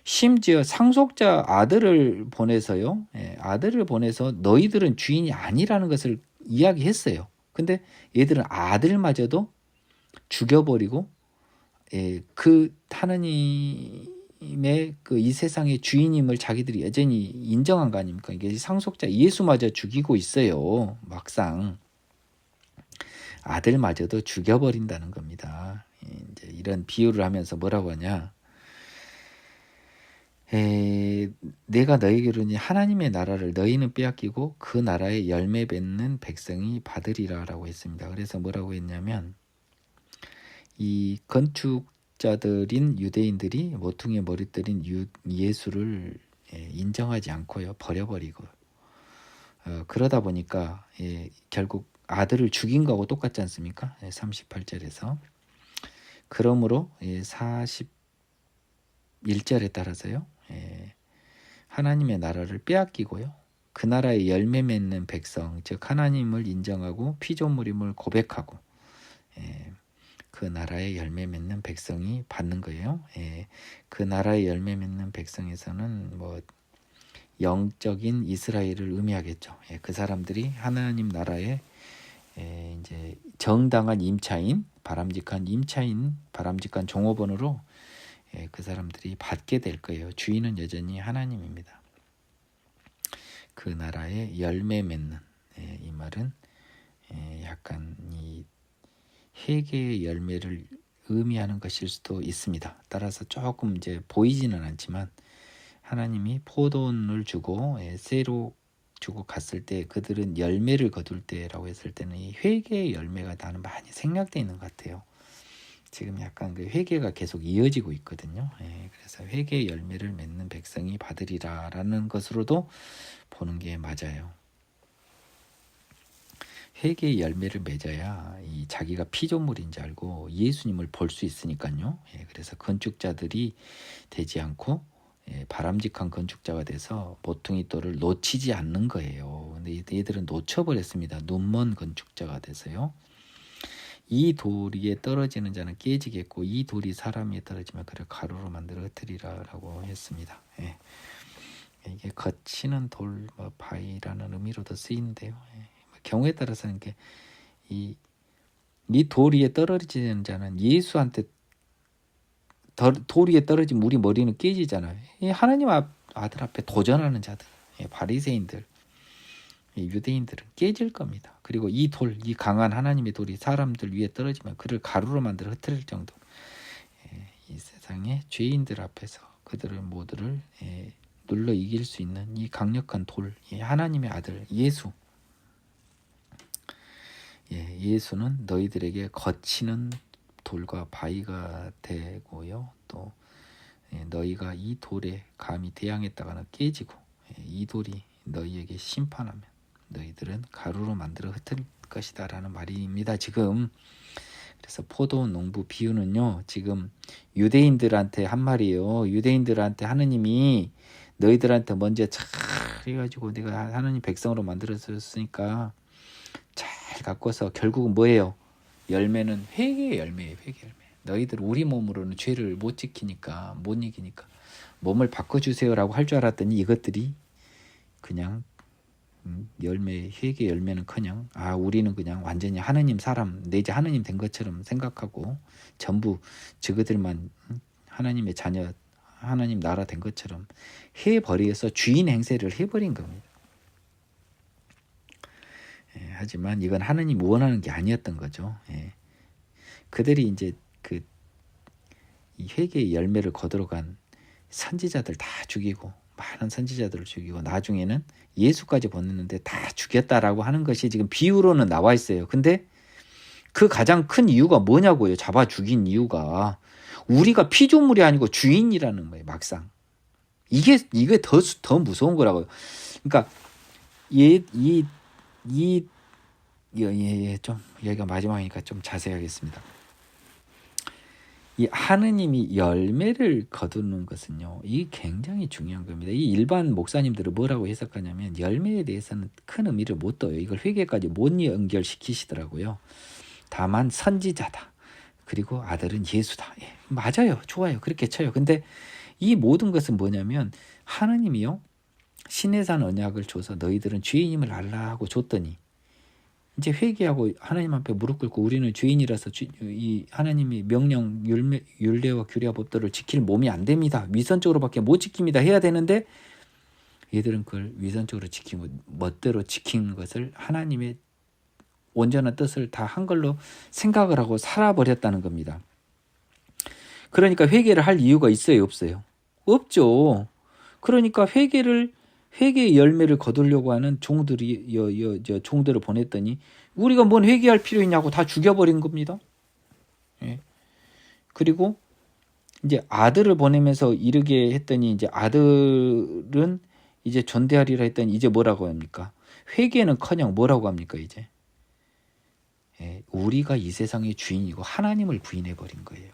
심지어 상속자 아들을 보내서요. 아들을 보내서 너희들은 주인이 아니라는 것을 이야기했어요. 근데 얘들은 아들마저도 죽여버리고 그 하느님의 그 이 세상의 주인임을 자기들이 여전히 인정한 거 아닙니까? 이게 상속자 예수마저 죽이고 있어요. 막상 아들마저도 죽여버린다는 겁니다. 이제 이런 비유를 하면서 뭐라고 하냐? 내가 너희에게 이르니 하나님의 나라를 너희는 빼앗기고 그 나라의 열매 맺는 백성이 받으리라라고 했습니다. 그래서 뭐라고 했냐면 이 건축자들인 유대인들이 모퉁이의 머릿돌인 예수를 인정하지 않고요. 버려버리고 그러다 보니까 결국 아들을 죽인 거하고 똑같지 않습니까? 38절에서 그러므로 41절에 따라서요. 하나님의 나라를 빼앗기고요. 그 나라의 열매 맺는 백성, 즉 하나님을 인정하고 피조물임을 고백하고 그 나라의 열매 맺는 백성이 받는 거예요. 그 나라의 열매 맺는 백성에서는 뭐 영적인 이스라엘을 의미하겠죠. 그 사람들이 하나님 나라의 이제 정당한 임차인, 바람직한 종업원으로 그 사람들이 받게 될 거예요. 주인은 여전히 하나님입니다. 그 나라의 열매 맺는 이 말은 약간 이 회개의 열매를 의미하는 것일 수도 있습니다. 따라서 조금 이제 보이지는 않지만 하나님이 포도원을 주고 새로 주고 갔을 때 그들은 열매를 거둘 때라고 했을 때는 이 회개의 열매가 나는 많이 생략되어 있는 것 같아요. 지금 약간 그 회개가 계속 이어지고 있거든요. 그래서 회개의 열매를 맺는 백성이 받으리라라는 것으로도 보는 게 맞아요. 회개의 열매를 맺어야 이 자기가 피조물인지 알고 예수님을 볼 수 있으니까요. 그래서 건축자들이 되지 않고 바람직한 건축자가 돼서 모퉁이 돌을 놓치지 않는 거예요. 근데 얘들은 놓쳐버렸습니다. 눈먼 건축자가 돼서요. 이 돌 위에 떨어지는 자는 깨지겠고 이 돌이 사람 위에 떨어지면 그를 가루로 만들어 흩으리라라고 했습니다. 예. 이게 거치는 돌, 바위라는 의미로도 쓰이는데요. 예. 경우에 따라서는 이 돌 위에 떨어지는 자는 예수한테 돌 위에 떨어지면 우리 머리는 깨지잖아요. 이 하나님 아들 앞에 도전하는 자들, 바리새인들, 유대인들은 깨질 겁니다. 그리고 이 강한 하나님의 돌이 사람들 위에 떨어지면 그를 가루로 만들어 흩트릴 정도. 이 세상의 죄인들 앞에서 그들을 모두를 눌러 이길 수 있는 이 강력한 돌, 하나님의 아들 예수. 예수는 너희들에게 거치는 돌과 바위가 되고요. 또 너희가 이 돌에 감히 대항했다가는 깨지고 이 돌이 너희에게 심판하면 너희들은 가루로 만들어 흩을 것이다 라는 말입니다. 지금 그래서 포도 농부 비유는요, 지금 유대인들한테 한 말이에요. 유대인들한테 하느님이 너희들한테 먼저 잘 해가지고 내가 하나님 백성으로 만들어줬으니까 잘 가꿔서 결국은 뭐예요? 열매는 회개의 열매예요. 회개 열매. 너희들 우리 몸으로는 죄를 못 지키니까, 못 이기니까 몸을 바꿔주세요라고 할 줄 알았더니 이것들이 그냥 회개 열매는커녕 우리는 그냥 완전히 하느님 사람 내지 하느님 된 것처럼 생각하고 전부 저그들만 하나님의 자녀, 하나님 나라 된 것처럼 해버려서 주인 행세를 해버린 겁니다. 하지만 이건 하느님 원하는 게 아니었던 거죠. 그들이 이제 이 회개의 열매를 거두러간 선지자들 다 죽이고 많은 선지자들을 죽이고 나중에는 예수까지 보냈는데 다 죽였다라고 하는 것이 지금 비유로는 나와 있어요. 근데 그 가장 큰 이유가 뭐냐고요. 잡아 죽인 이유가 우리가 피조물이 아니고 주인이라는 거예요. 막상 이게 더 무서운 거라고요. 그러니까 좀 여기가 마지막이니까 좀 자세히 하겠습니다. 이 하느님이 열매를 거두는 것은요, 이게 굉장히 중요한 겁니다. 이 일반 목사님들은 뭐라고 해석하냐면 열매에 대해서는 큰 의미를 못 둬요. 이걸 회개까지 못 연결시키시더라고요. 다만 선지자다. 그리고 아들은 예수다. 맞아요. 좋아요. 그렇게 쳐요. 근데 이 모든 것은 뭐냐면 하느님이요, 신의 산 언약을 줘서 너희들은 죄인임을 알라 하고 줬더니 이제 회개하고 하나님 앞에 무릎 꿇고 우리는 죄인이라서 이 하나님이 명령, 율례와 규례와 법도를 지킬 몸이 안 됩니다. 위선적으로밖에 못 지킵니다. 해야 되는데 얘들은 그걸 위선적으로 지키고 멋대로 지킨 것을 하나님의 온전한 뜻을 다 한 걸로 생각을 하고 살아버렸다는 겁니다. 그러니까 회개를 할 이유가 있어요? 없어요? 없죠. 그러니까 회개의 열매를 거두려고 하는 종들을 보냈더니 우리가 뭔 회개할 필요 있냐고 다 죽여버린 겁니다. 그리고 이제 아들을 보내면서 이르게 했더니 이제 아들은 이제 존대하리라 했더니 이제 뭐라고 합니까? 회개는커녕 뭐라고 합니까? 이제 우리가 이 세상의 주인이고 하나님을 부인해버린 거예요.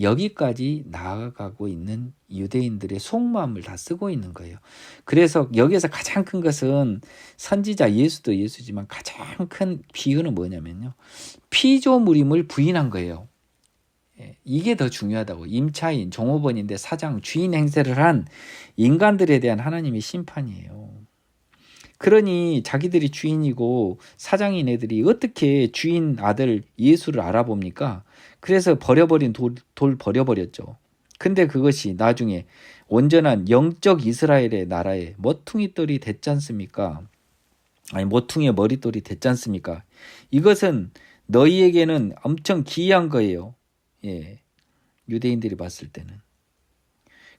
여기까지 나아가고 있는 유대인들의 속마음을 다 쓰고 있는 거예요. 그래서 여기에서 가장 큰 것은 선지자 예수도 예수지만 가장 큰 비유는 뭐냐면요, 피조물임을 부인한 거예요. 이게 더 중요하다고. 임차인, 종업원인데 사장, 주인 행세를 한 인간들에 대한 하나님의 심판이에요. 그러니 자기들이 주인이고 사장인 애들이 어떻게 주인 아들 예수를 알아봅니까? 그래서 버려버린 돌 버려버렸죠. 근데 그것이 나중에 온전한 영적 이스라엘의 나라에 모퉁이돌이 됐지 않습니까? 아니, 모퉁이의 머릿돌이 됐지 않습니까? 이것은 너희에게는 엄청 기이한 거예요. 유대인들이 봤을 때는.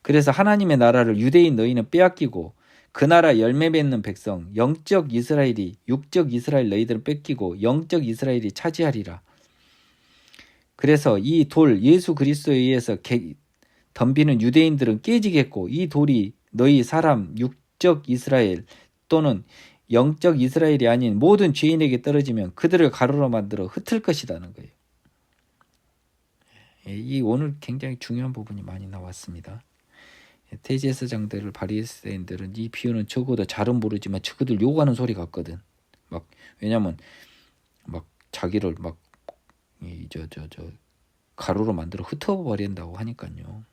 그래서 하나님의 나라를 유대인 너희는 빼앗기고 그 나라 열매 맺는 백성 영적 이스라엘이 육적 이스라엘 너희들은 뺏기고 영적 이스라엘이 차지하리라. 그래서 이 돌 예수 그리스도에 의해서 덤비는 유대인들은 깨지겠고 이 돌이 너희 사람 육적 이스라엘 또는 영적 이스라엘이 아닌 모든 죄인에게 떨어지면 그들을 가루로 만들어 흩을 것이라는 거예요. 이 오늘 굉장히 중요한 부분이 많이 나왔습니다. 대제사장들을 바리새인들은 이 비유는 적어도 잘은 모르지만 저그들 욕하는 소리 같거든. 왜냐면 자기를 막 가루로 만들어 흩어버린다고 하니까요.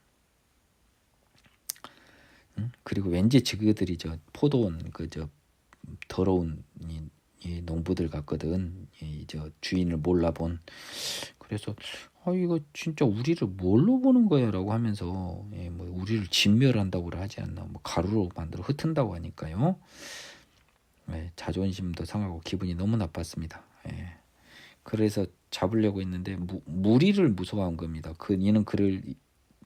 그리고 왠지 그들이 포도원 더러운 이 농부들 같거든. 주인을 몰라본. 그래서 이거 진짜 우리를 뭘로 보는 거야라고 하면서 뭐 우리를 진멸한다고 하지 않나. 뭐 가루로 만들어 흩은다고 하니까요. 자존심도 상하고 기분이 너무 나빴습니다. 그래서 잡으려고 했는데 무리를 무서워한 겁니다. 이는 그를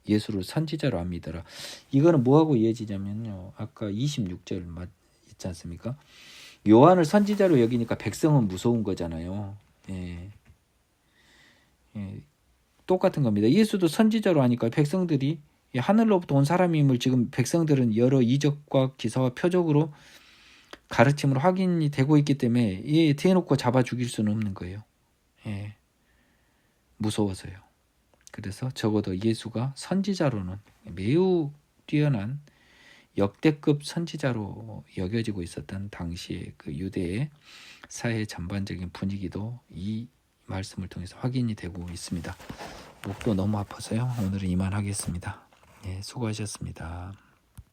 예수를 선지자로 안 믿어라. 이거는 뭐하고 이어지냐면요. 아까 26절 있지 않습니까? 요한을 선지자로 여기니까 백성은 무서운 거잖아요. 똑같은 겁니다. 예수도 선지자로 하니까 백성들이 하늘로부터 온 사람임을 지금 백성들은 여러 이적과 기사와 표적으로 가르침으로 확인이 되고 있기 때문에 대놓고 잡아 죽일 수는 없는 거예요. 무서워서요. 그래서 적어도 예수가 선지자로는 매우 뛰어난 역대급 선지자로 여겨지고 있었던 당시의 그 유대의 사회 전반적인 분위기도 이 말씀을 통해서 확인이 되고 있습니다. 목도 너무 아파서요. 오늘은 이만하겠습니다. 수고하셨습니다.